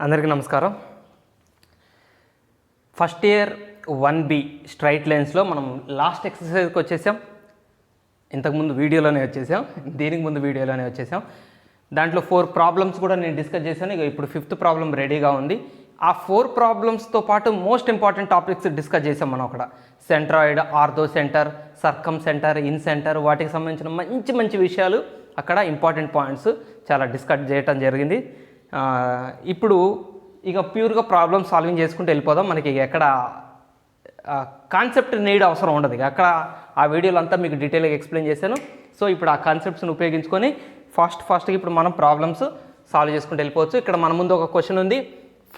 అందరికీ నమస్కారం. First year 1B straight లైన్స్లో మనం లాస్ట్ ఎక్సర్సైజ్కి వచ్చేసాం. ఇంతకుముందు వీడియోలోనే వచ్చేసాం, దీనికి ముందు వీడియోలోనే వచ్చేసాం. దాంట్లో 4 ప్రాబ్లమ్స్ కూడా నేను డిస్కస్ చేశాను. ఇక ఇప్పుడు 5th ప్రాబ్లం రెడీగా ఉంది. ఆ 4 ప్రాబ్లమ్స్తో పాటు మోస్ట్ ఇంపార్టెంట్ టాపిక్స్ డిస్కస్ చేసాం మనం అక్కడ. Centroid, orthocentre, circumcentre, incentre, వాటికి సంబంధించిన మంచి మంచి విషయాలు అక్కడ ఇంపార్టెంట్ పాయింట్స్ చాలా డిస్కస్ చేయటం జరిగింది. ఇప్పుడు ఇక ప్యూర్గా ప్రాబ్లమ్ సాల్వింగ్ చేసుకుంటూ వెళ్ళిపోదాం. మనకి ఎక్కడ కాన్సెప్ట్ నీడ్ అవసరం ఉండదు. ఇక అక్కడ ఆ వీడియోలో అంతా మీకు డీటెయిల్గా ఎక్స్ప్లెయిన్ చేశాను. సో ఇప్పుడు ఆ కాన్సెప్ట్స్ని ఉపయోగించుకొని ఫాస్ట్గా ఇప్పుడు మనం ప్రాబ్లమ్స్ సాల్వ్ చేసుకుంటూ వెళ్ళిపోవచ్చు. ఇక్కడ మన ముందు ఒక క్వశ్చన్ ఉంది.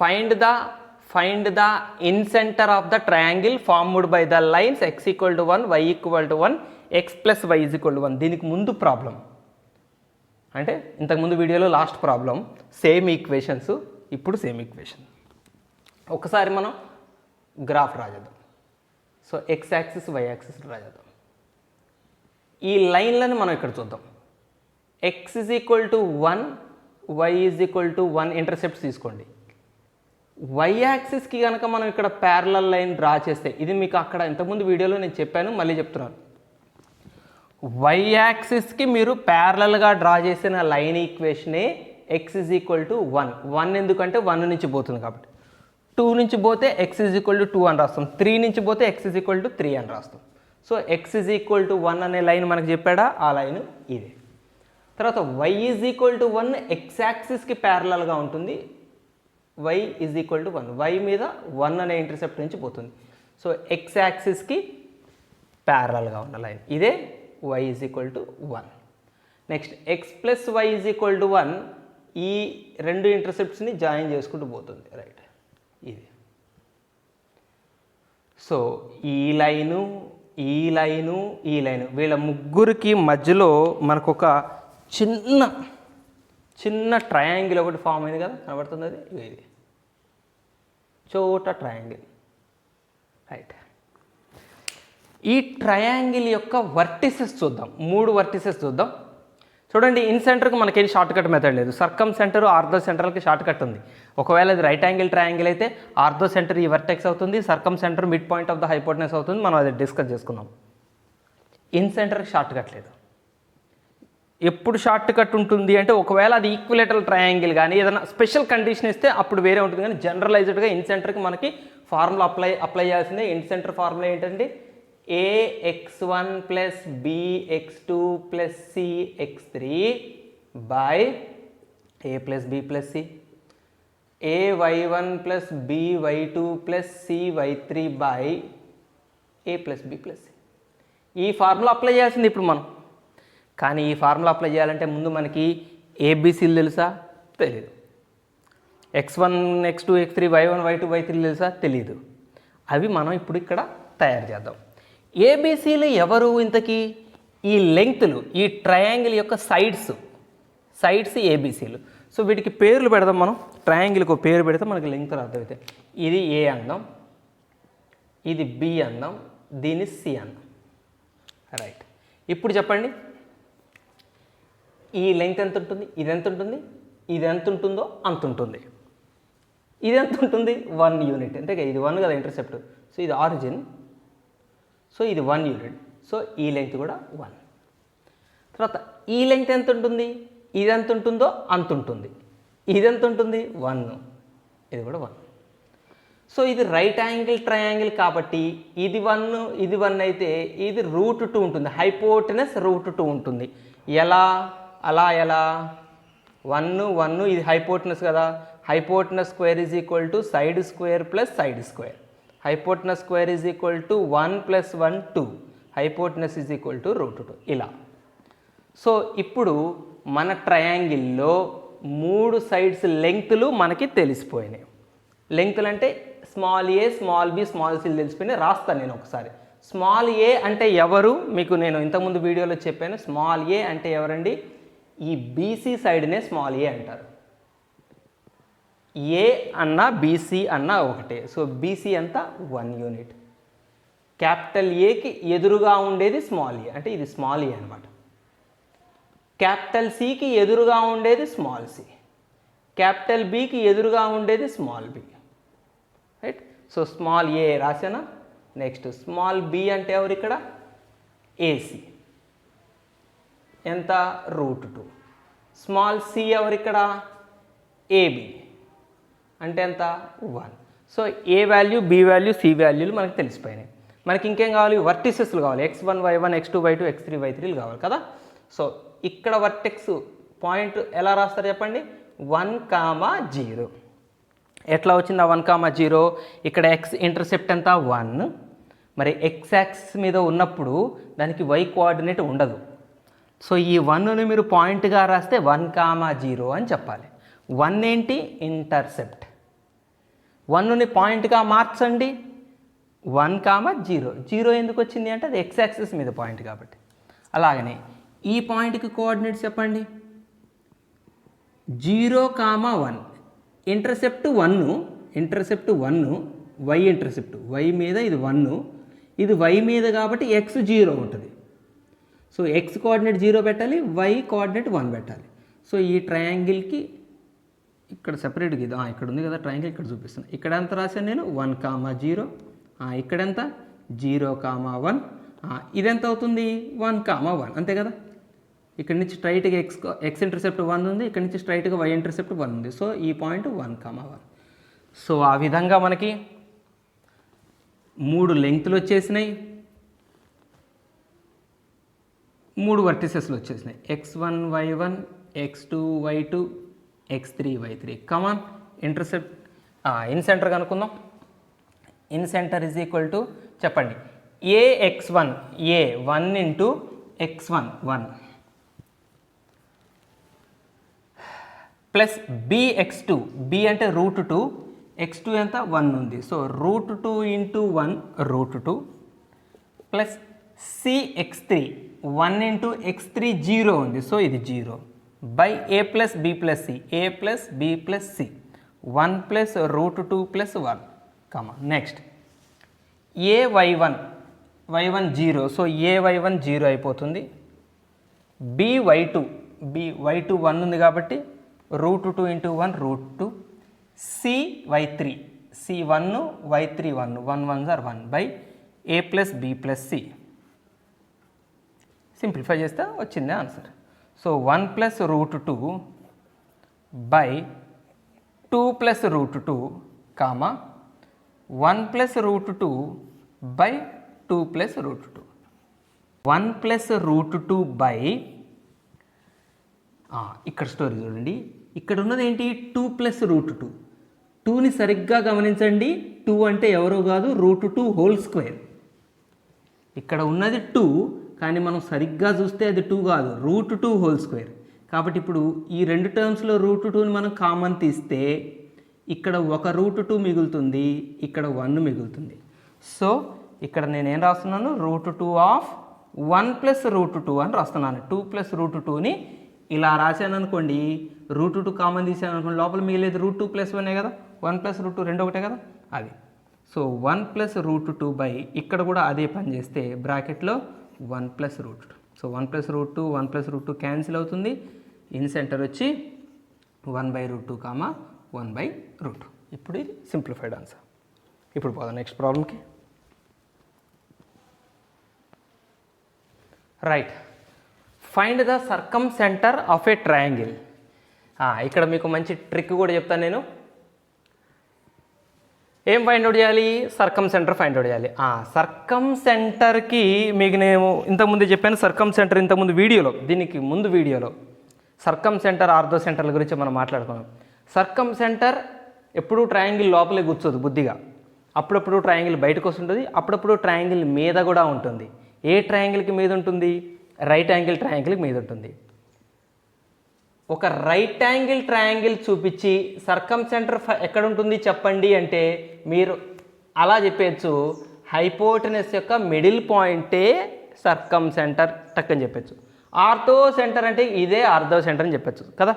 Find the in centre of the triangle formed by the lines x = 1, y = 1, x + y = 1. దీనికి ముందు ప్రాబ్లం అంటే ఇంతకుముందు వీడియోలో లాస్ట్ ప్రాబ్లం సేమ్ ఈక్వేషన్స్, ఇప్పుడు సేమ్ ఈక్వేషన్. ఒకసారి మనం గ్రాఫ్ రాజేద్దాం. So x axis, y axis రాజేద్దాం. ఈ లైన్లను మనం ఇక్కడ చూద్దాం. x = 1, y = 1 ఇంటర్సెప్ట్స్ తీసుకోండి. y యాక్సిస్కి కనుక మనం ఇక్కడ ప్యారలల్ లైన్ డ్రా చేస్తే, ఇది మీకు అక్కడ ఇంతకుముందు వీడియోలో నేను చెప్పాను, మళ్ళీ చెప్తున్నాను. y యాక్సిస్కి మీరు ప్యారలల్గా డ్రా చేసిన లైన్ ఈక్వేషనే x = 1. 1 ఎందుకంటే 1 నుంచి పోతుంది కాబట్టి. 2 నుంచి పోతే x = 2 అని రాస్తాం. 3 నుంచి పోతే x = 3 అని రాస్తాం. సో x = 1 అనే లైన్ మనకు చెప్పాడా, ఆ లైన్ ఇదే. తర్వాత y = 1 x యాక్సిస్కి ప్యారలల్గా ఉంటుంది. y = 1, y మీద 1 అనే ఇంటర్సెప్ట్ నుంచి పోతుంది. సో x యాక్సిస్కి ప్యారలల్గా ఉన్న లైన్ ఇదే y = 1. నెక్స్ట్ x + y = 1, ఈ రెండు ఇంటర్సెప్ట్స్ని జాయిన్ చేసుకుంటూ పోతుంది. రైట్, ఇది. సో ఈ లైను వీళ్ళ ముగ్గురికి మధ్యలో మనకు ఒక చిన్న ట్రయాంగిల్ ఒకటి ఫామ్ అయింది కదా, కనబడుతుంది. అది ఇది చోట ట్రయాంగిల్. రైట్, ఈ ట్రయాంగిల్ యొక్క వర్టిసెస్ చూద్దాం. 3 వర్టిసెస్ చూద్దాం. చూడండి, ఇన్ సెంటర్కి మనకేం షార్ట్ కట్ మెథడ్ లేదు. సర్కమ్ సెంటర్, ఆర్థో సెంటర్కి షార్ట్ కట్ ఉంది. ఒకవేళ ఇది రైట్ యాంగిల్ ట్రయాంగిల్ అయితే ఆర్థో సెంటర్ ఈ వర్టెక్స్ అవుతుంది, circumcentre midpoint of the hypotenuse అవుతుంది. మనం అది డిస్కస్ చేసుకున్నాం. ఇన్ సెంటర్కి షార్ట్ కట్ లేదు. ఎప్పుడు షార్ట్ కట్ ఉంటుంది అంటే ఒకవేళ అది ఈక్విలేటరల్ ట్రయాంగిల్ కానీ ఏదైనా స్పెషల్ కండిషన్ ఇస్తే అప్పుడు వేరే ఉంటుంది. కానీ జనరలైజ్డ్గా ఇన్ సెంటర్కి మనకి ఫార్ములా అప్లై చేయాల్సిందే. ఇన్ సెంటర్ ఫార్ములా ఏంటంటే ax1 + bx2 + cx3 by a + b + c, ay1 + by2 + cy3 by a + b + c. ఈ ఫార్ములా అప్లై చేయాల్సింది ఇప్పుడు మనం. కానీ ఈ ఫార్ములా అప్లై చేయాలంటే ముందు మనకి ఏబిసిలు తెలుసా? తెలీదు. x1 x2 x3 y1 y2 y3 తెలుసా? తెలీదు. అవి మనం ఇప్పుడు ఇక్కడ తయారు చేద్దాం. ఏబిసిలు ఎవరు ఇంతకీ? ఈ లెంగ్త్లు, ఈ ట్రయాంగిల్ యొక్క సైడ్స్ ఏబిసిలు. సో వీటికి పేర్లు పెడదాం మనం. ట్రయాంగిల్కి ఒక పేరు పెడితే మనకి లెంగ్త్ అర్థమవుతాయి. ఇది ఏ అందాం, ఇది బి అందాం, దీన్ని సి అందాం. రైట్, ఇప్పుడు చెప్పండి, ఈ లెంగ్త్ ఎంత ఉంటుంది, ఇది ఎంత ఉంటుంది, ఇది ఎంత ఉంటుందో అంత ఉంటుంది. ఇది ఎంత ఉంటుంది? 1 యూనిట్. అంతే కదా, ఇది 1 కదా ఇంటర్సెప్ట్. సో ఇది ఆరిజిన్, సో ఇది 1 యూనిట్. సో ఈ లెంగ్త్ కూడా 1. తర్వాత ఈ లెంగ్త్ ఎంత ఉంటుంది, ఇది ఎంత ఉంటుందో అంత ఉంటుంది. ఇది ఎంత ఉంటుంది? 1. ఇది కూడా 1. సో ఇది రైట్ యాంగిల్ ట్రయాంగిల్ కాబట్టి ఇది 1, ఇది 1 అయితే ఇది √2 ఉంటుంది. హైపోటెనస్ √2 ఉంటుంది. ఎలా? 1 1 ఇది హైపోటెనస్ కదా. Hypotenuse square = side square + side square. Hypotenuse square = 1 + 1 2. Hypotenuse √2 ఇలా. సో ఇప్పుడు మన ట్రయాంగిల్లో 3 సైడ్స్ లెంగ్త్లు మనకి తెలిసిపోయినాయి. లెంగ్త్లు అంటే స్మాల్ ఏ, స్మాల్ బి, స్మాల్ సి తెలిసిపోయినాయి. రాస్తాను నేను ఒకసారి. స్మాల్ ఏ అంటే ఎవరు? మీకు నేను ఇంతకుముందు వీడియోలో చెప్పాను. స్మాల్ ఏ అంటే ఎవరండి? ఈ బీసీ సైడ్నే స్మాల్ ఏ అంటారు. ఏ అన్నా బీసీ అన్నా ఒకటే. సో బీసీ అంతా 1 యూనిట్. క్యాపిటల్ ఏకి ఎదురుగా ఉండేది స్మాల్ ఏ, అంటే ఇది స్మాల్ ఏ అనమాట. క్యాపిటల్ సికి ఎదురుగా ఉండేది స్మాల్ సి. క్యాపిటల్ బికి ఎదురుగా ఉండేది small B, right. So small A రాసానా. నెక్స్ట్ స్మాల్ బి అంటే ఎవరు ఇక్కడ, ఏసీ, ఎంత √2. స్మాల్ సి ఎవరు ఇక్కడ, ఏబి, అంటే ఎంత 1. సో ఏ వాల్యూ, బి వాల్యూ, సి వాల్యూలు మనకు తెలిసిపోయినాయి. మనకి ఇంకేం కావాలి, వర్టిసెస్లు కావాలి. x1 y1 x2 y2 x3 y3లు కావాలి కదా. సో ఇక్కడ వర్టెక్స్ పాయింట్ ఎలా రాస్తారు చెప్పండి, 1, 0. ఎట్లా వచ్చింది ఆ 1, 0? ఇక్కడ x ఇంటర్సెప్ట్ ఎంత 1. మరి x యాక్సిస్ మీద ఉన్నప్పుడు దానికి y కోఆర్డినేట్ ఉండదు. సో ఈ 1ని మీరు పాయింట్గా రాస్తే 1, 0 అని చెప్పాలి. 1 ఏంటి, ఇంటర్సెప్ట్. 1ని పాయింట్గా మార్చండి, 1, 0. 0 ఎందుకు వచ్చింది అంటే అది x యాక్సిస్ మీద పాయింట్ కాబట్టి. అలాగనే ఈ పాయింట్కి కోఆర్డినేట్స్ చెప్పండి, 0, 1. Intercept 1, intercept 1, y intercept, y మీద ఇది 1, ఇది y మీద కాబట్టి x 0 ఉంటుంది. సో x కోఆర్డినేట్ 0 పెట్టాలి, y కోఆర్డినేట్ 1 పెట్టాలి. సో ఈ ట్రయాంగిల్కి ఇక్కడ సెపరేట్గా ఇది ఇక్కడ ఉంది కదా ట్రయాంగిల్, ఇక్కడ చూపిస్తాను. ఇక్కడ ఎంత రాశాను నేను, 1, 0. ఇక్కడెంత 0, 1. ఇదెంత అవుతుంది, 1, 1 అంతే కదా. ఇక్కడ నుంచి స్ట్రైట్గా x ఇంటర్సెప్ట్ 1 ఉంది, ఇక్కడ నుంచి స్ట్రైట్గా y ఇంటర్సెప్ట్ 1 ఉంది. సో ఈ పాయింట్ 1, 1. సో ఆ విధంగా మనకి 3 లెంగ్త్లు వచ్చేసినాయి, 3 వర్టిసెస్లు వచ్చేసినాయి, x1 y1 x2 y2 x3 y3. Come on intercept incentre కనుక్కుందాం. Incentre is equal to చెప్పండి, ax1 a 1 into x1 1 plus bx2 b అంటే √2, x2 ఎంత 1 ఉంది. So √2 into 1 √2 plus cx3 1 into x3 0 ఉంది. సో ఇది 0 by a plus b plus c, a plus b plus c, 1 plus √2 plus 1. Next a y1 0. So a y1 0 అయిపోతుంది. b y2 1 ఉంది కాబట్టి √2 into 1 √2. c y3 c 1 y3 1 1 1s are 1 by a plus b plus c. Simplify చేస్తే వచ్చింది answer. So 1 plus √2 by 2 plus √2 comma 1 plus √2 by 2 plus √2. 1 plus √2 by ఇక్కడ story చూడండి, ఇక్కడ ఉన్నది ఏంటి, 2 ప్లస్ √2. 2ని సరిగ్గా గమనించండి, 2 అంటే ఎవరో కాదు √2 హోల్ స్క్వేర్. ఇక్కడ ఉన్నది 2, కానీ మనం సరిగ్గా చూస్తే అది 2 కాదు, √2 హోల్ స్క్వేర్. కాబట్టి ఇప్పుడు ఈ 2 టర్మ్స్లో √2ని మనం కామన్ తీస్తే ఇక్కడ ఒక √2 మిగులుతుంది, ఇక్కడ 1 మిగులుతుంది. సో ఇక్కడ నేనేం రాస్తున్నాను, √2 ఆఫ్ 1 ప్లస్ √2 అని రాస్తున్నాను. 2 ప్లస్ √2ని ఇలా రాశాను అనుకోండి, √2 కామన్ తీసాను అనుకోండి, లోపల మిగిలేదు √2 ప్లస్ 1 కదా, 1 ప్లస్ √2 2 ఒకటే కదా అది. సో 1 ప్లస్ √2 బై ఇక్కడ కూడా అదే పని చేస్తే బ్రాకెట్లో 1 plus √2. So 1 plus √2 1 plus √2 cancel అవుతుంది. ఇన్ సెంటర్ వచ్చి 1/√2 కామా 1/√2. ఇప్పుడు ఇది సింప్లిఫైడ్ ఆన్సర్. ఇప్పుడు పోదాం నెక్స్ట్ ప్రాబ్లమ్కి. Right, find the circumcentre of a triangle. ఇక్కడ మీకు మంచి ట్రిక్ కూడా చెప్తాను నేను. ఏం ఫైండ్ అవుట్ చేయాలి, సర్కమ్ సెంటర్ ఫైండ్ అవుట్ చేయాలి. సర్కమ్ సెంటర్కి మీకు నేను ఇంతకుముందు చెప్పాను, సర్కమ్ సెంటర్ ఇంతకుముందు వీడియోలో, దీనికి ముందు వీడియోలో సర్కమ్ సెంటర్ ఆర్థో సెంటర్ల గురించి మనం మాట్లాడుకున్నాం. సర్కమ్ సెంటర్ ఎప్పుడూ ట్రయాంగిల్ లోపలే కూర్చోదు బుద్ధిగా, అప్పుడప్పుడు ట్రయాంగిల్ బయటకు వస్తుంటుంది, అప్పుడప్పుడు ట్రయాంగిల్ మీద కూడా ఉంటుంది. ఏ ట్రయాంగిల్కి మీద ఉంటుంది, రైట్ యాంగిల్ ట్రయాంగిల్కి మీద ఉంటుంది. ఒక రైట్ యాంగిల్ ట్రయాంగిల్ చూపించి సర్కమ్ సెంటర్ ఎక్కడ ఉంటుంది చెప్పండి అంటే మీరు అలా చెప్పచ్చు, హైపోటెనస్ యొక్క మిడిల్ పాయింటే సర్కమ్ సెంటర్ టక్కని చెప్పచ్చు. ఆర్థో సెంటర్ అంటే ఇదే ఆర్థో సెంటర్ అని చెప్పచ్చు కదా,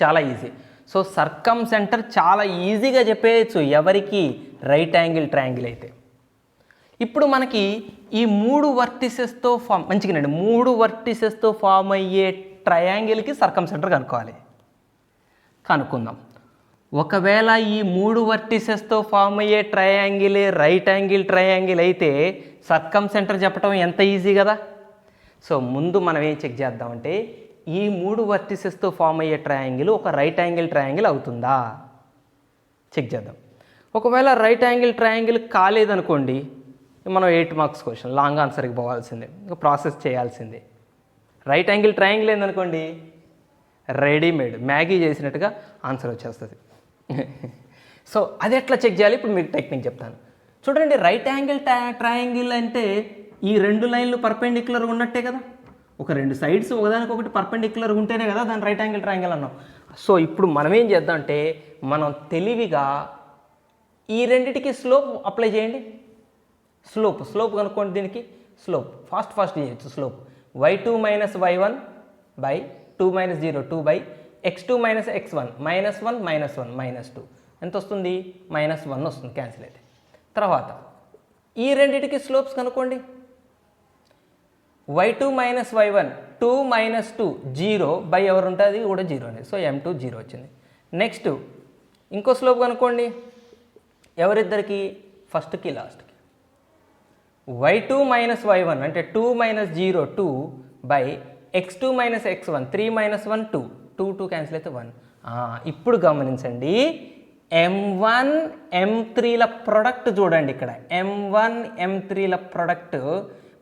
చాలా ఈజీ. సో సర్కమ్ సెంటర్ చాలా ఈజీగా చెప్పేయచ్చు ఎవరికి, రైట్ యాంగిల్ ట్రయాంగిల్ అయితే. ఇప్పుడు మనకి ఈ 3 వర్టిసెస్తో ఫామ్ మంచిగానండి, 3 వర్టిసెస్తో ఫామ్ అయ్యే ట్రయాంగిల్కి సర్కమ్ సెంటర్ కనుక్కోవాలి. కనుక్కుందాం. ఒకవేళ ఈ 3 వర్టిసెస్తో ఫామ్ అయ్యే ట్రయాంగిల్ రైట్ యాంగిల్ ట్రయాంగిల్ అయితే సర్కమ్ సెంటర్ చెప్పడం ఎంత ఈజీ కదా. సో ముందు మనం ఏం చెక్ చేద్దామంటే ఈ 3 వర్టిసెస్తో ఫామ్ అయ్యే ట్రయాంగిల్ ఒక రైట్ యాంగిల్ ట్రయాంగిల్ అవుతుందా చెక్ చేద్దాం. ఒకవేళ రైట్ యాంగిల్ ట్రయాంగిల్ కాలేదనుకోండి, మనం 8 మార్క్స్ క్వశ్చన్ లాంగ్ ఆన్సర్కి పోవాల్సిందే, ఇంకా ప్రాసెస్ చేయాల్సిందే. రైట్ యాంగిల్ ట్రయాంగిల్ ఏందనుకోండి, రెడీమేడ్ మ్యాగీ చేసినట్టుగా ఆన్సర్ వచ్చేస్తుంది. సో అది ఎట్లా చెక్ చేయాలి ఇప్పుడు మీకు టెక్నిక్ చెప్తాను చూడండి. రైట్ యాంగిల్ ట్రయాంగిల్ అంటే ఈ 2 లైన్లు పర్పెండిక్యులర్గా ఉన్నట్టే కదా. ఒక 2 సైడ్స్ ఒకదానికొకటి పర్పెండిక్యులర్గా ఉంటేనే కదా దాన్ని రైట్ యాంగిల్ ట్రయాంగిల్ అన్నాం. సో ఇప్పుడు మనం ఏం చేద్దాం అంటే మనం తెలివిగా ఈ రెండిటికి స్లోప్ అప్లై చేయండి. స్లోప్ కనుక్కోండి. దీనికి స్లోప్ ఫాస్ట్ చేయొచ్చు. Slope y2 minus y1 by 2 minus 0 2 by x2 minus x1 -1 -2 ఎంత వస్తుంది? -1 వస్తుంది క్యాన్సిల్ అయితే. తర్వాత ఈ రెండిటికి స్లోప్స్ కనుక్కోండి. y2 minus y1 2 minus 2 0 by ఎవరు ఉంటుంది కూడా 0 అనేది. సో m2 0 వచ్చింది. నెక్స్ట్ ఇంకో స్లోప్ కనుక్కోండి. ఎవరిద్దరికి? ఫస్ట్కి లాస్ట్కి. y2 మైనస్ y1 అంటే 2 minus 0 2 by x2 minus x1 3 minus 1 2 2 cancel అయితే 1. ఇప్పుడు గమనించండి, m1 m3ల ప్రొడక్ట్ చూడండి. ఇక్కడ m1 m3ల product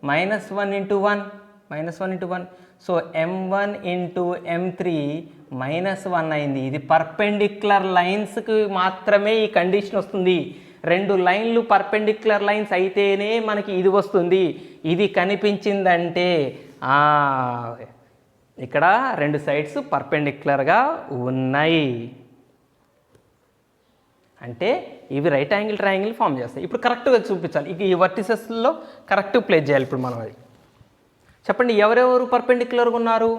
-1 into 1 so m1 into m3 -1 అయింది. ఇది పర్పెండిక్యులర్ లైన్స్కి మాత్రమే ఈ కండిషన్ వస్తుంది. 2 లైన్లు పర్పెండిక్యులర్ లైన్స్ అయితేనే మనకి ఇది వస్తుంది. ఇది కనిపించిందంటే ఇక్కడ 2 సైడ్స్ పర్పెండిక్యులర్గా ఉన్నాయి అంటే ఇవి రైట్ యాంగిల్ ట్రయాంగిల్ ఫామ్ చేస్తాయి. ఇప్పుడు కరెక్ట్గా చూపించాలి. ఇక ఈ వర్టిసెస్లో కరెక్ట్ ప్లేస్ చేయాలి. ఇప్పుడు మనం అది చెప్పండి. ఎవరెవరు పర్పెండిక్యులర్గా ఉన్నారు?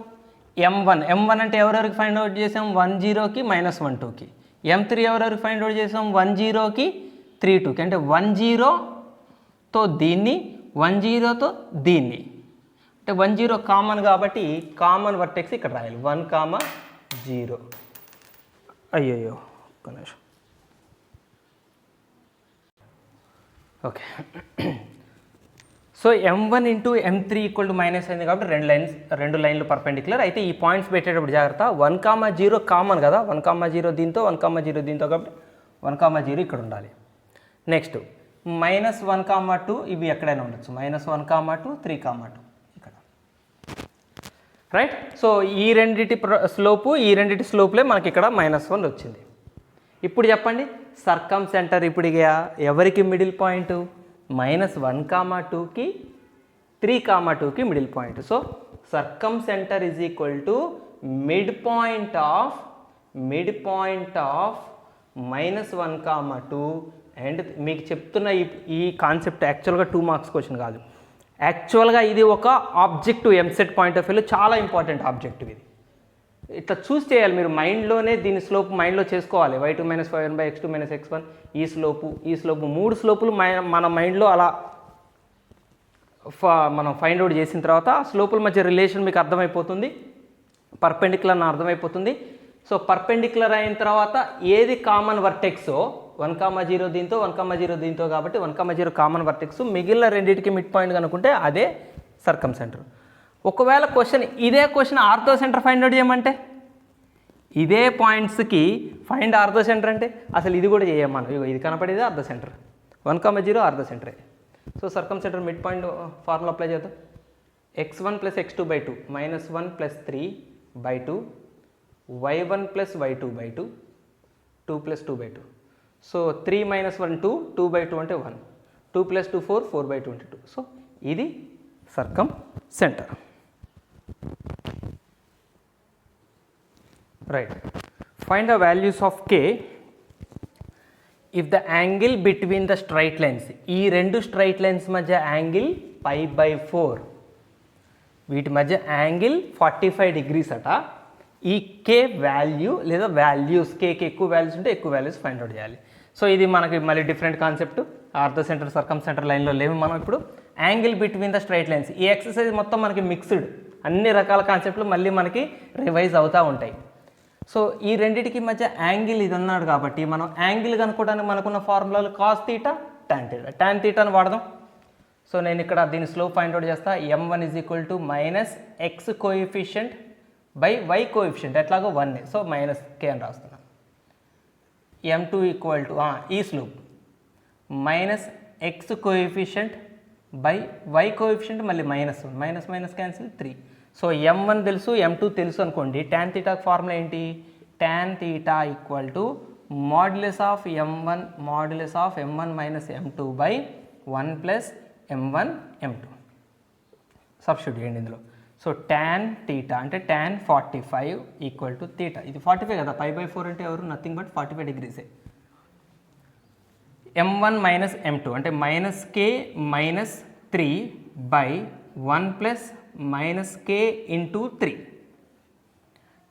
m1 అంటే ఎవరెవరికి ఫైండ్ అవుట్ చేసాం? 1 0కి -1 2కి. m3 ఎవరెవరికి ఫైండ్ అవుట్ చేసాం? 1 0కి 3 2కి. అంటే 1 0తో దీన్ని 1 0తో దీన్ని అంటే 1 0 కామన్ కాబట్టి కామన్ వర్టెక్స్ ఇక్కడ రాయాలి 1 0. అయ్యో ఒక్క నిమిషం. Okay. So m1 into m3 equal to minus అయింది కాబట్టి 2 లైన్లు పర్పెండిక్యులర్ అయితే ఈ పాయింట్స్ పెట్టేటప్పుడు జాగ్రత్త. 1 0 కామన్ కదా. 1 0 దీంతో 1 0 దీంతో కాబట్టి 1 0 ఇక్కడ ఉండాలి. నెక్స్ట్ -1 2 ఇవి ఎక్కడైనా ఉండొచ్చు. -1 2 3 2 ఇక్కడ రైట్. సో ఈ రెండిటి స్లోప్లే మనకి ఇక్కడ -1 వచ్చింది. ఇప్పుడు చెప్పండి సర్కమ్ సెంటర్ ఇప్పుడు ఎవరికి మిడిల్ పాయింట్? -1 2కి 3 2కి middle point. So circumcentre is equal to midpoint of -1 2. And మీకు చెప్తున్న ఈ కాన్సెప్ట్ యాక్చువల్గా 2 మార్క్స్ క్వశ్చన్ కాదు. యాక్చువల్గా ఇది ఒక ఆబ్జెక్టివ్ ఎంసెట్ పాయింట్ ఆఫ్ వ్యూలో చాలా ఇంపార్టెంట్ ఆబ్జెక్టివ్. ఇది ఇట్లా చూస్ చేయాలి మీరు. మైండ్లోనే దీని స్లోప్ మైండ్లో చేసుకోవాలి. y2 minus y1 by x2 minus x1 ఈ స్లోపు 3 స్లోపులు మన మైండ్లో అలా మనం ఫైండ్ అవుట్ చేసిన తర్వాత ఆ స్లోపుల మధ్య రిలేషన్ మీకు అర్థమైపోతుంది. పర్పెండిక్యులర్ అని అర్థమైపోతుంది. సో పర్పెండిక్యులర్ అయిన తర్వాత ఏది కామన్ వర్టెక్సో 1 0 దీంతో 1 0 దీంతో కాబట్టి 1 0 కామన్ వర్టెక్స్. మిగిలిన రెండింటికి మిడ్ పాయింట్ కనుక్కుంటే అదే సర్కమ్ సెంటర్. ఒకవేళ ఇదే question ortho centre find out చేయమంటే ఇదే పాయింట్స్కి ఫైండ్ ఆర్థో సెంటర్ అంటే అసలు ఇది కూడా చేయమను. ఇది కనపడేది ఆర్థో సెంటర్. 1 0 ఆర్థో సెంటరే. So circumcentre midpoint formula apply చేద్దాం. x1 + x2 / 2 -1 + 3 / 2 y1 + y2 / 2 2 + 2 / 2. So 3 - 1 2 2 / 2 అంటే 1 2 + 2 4 4 / 22. సో ఇది circumcentre. Right. Find the values of k if the angle between the straight lines. ఈ 2 స్ట్రైట్ లైన్స్ మధ్య angle π/4. వీటి మధ్య angle 45 degrees అట. ఈ k value లేదా వాల్యూస్ కేకి ఎక్కువ వాల్యూస్ ఉంటే ఎక్కువ వాల్యూస్ ఫైండ్ అవుట్ చేయాలి. సో ఇది మనకి మళ్ళీ different concept. Orthocentre circumcentre లైన్లో లేవు మనం ఇప్పుడు. Angle between the straight lines ఈ ఎక్సర్సైజ్ మొత్తం మనకి మిక్స్డ్. అన్ని రకాల కాన్సెప్ట్లు మళ్ళీ మనకి రివైజ్ అవుతూ ఉంటాయి. సో ఈ రెండిటికి మధ్య యాంగిల్ ఇది ఉన్నాడు కాబట్టి మనం యాంగిల్ కనుక్కోవడానికి మనకున్న ఫార్ములాలు cos theta tan theta. Tan తీటాను వాడదాం. సో నేను ఇక్కడ దీని స్లోప్ ఫైండ్ అవుట్ చేస్తా. m1 = minus x coefficient by y coefficient, ఎట్లాగో 1. సో మైనస్ k అని రాస్తున్నాను. m2 = ఈ slope minus x coefficient by y coefficient, మళ్ళీ minus 1, minus minus cancel 3. So m1 తెలుసు, m2 తెలుసు అనుకోండి. టాన్ తీటాకి ఫార్ములా ఏంటి? Tan theta = modulus of m1 minus m2 by 1 plus m1 m2. Substitute చేయండి ఇందులో. సో టాన్ తీటా అంటే tan 45 = తీటా. ఇది 45 కదా, π/4 అంటే ఎవరు? Nothing but 45 డిగ్రీసే. m1 minus m2 అంటే minus k minus 3 by 1 plus minus k into 3.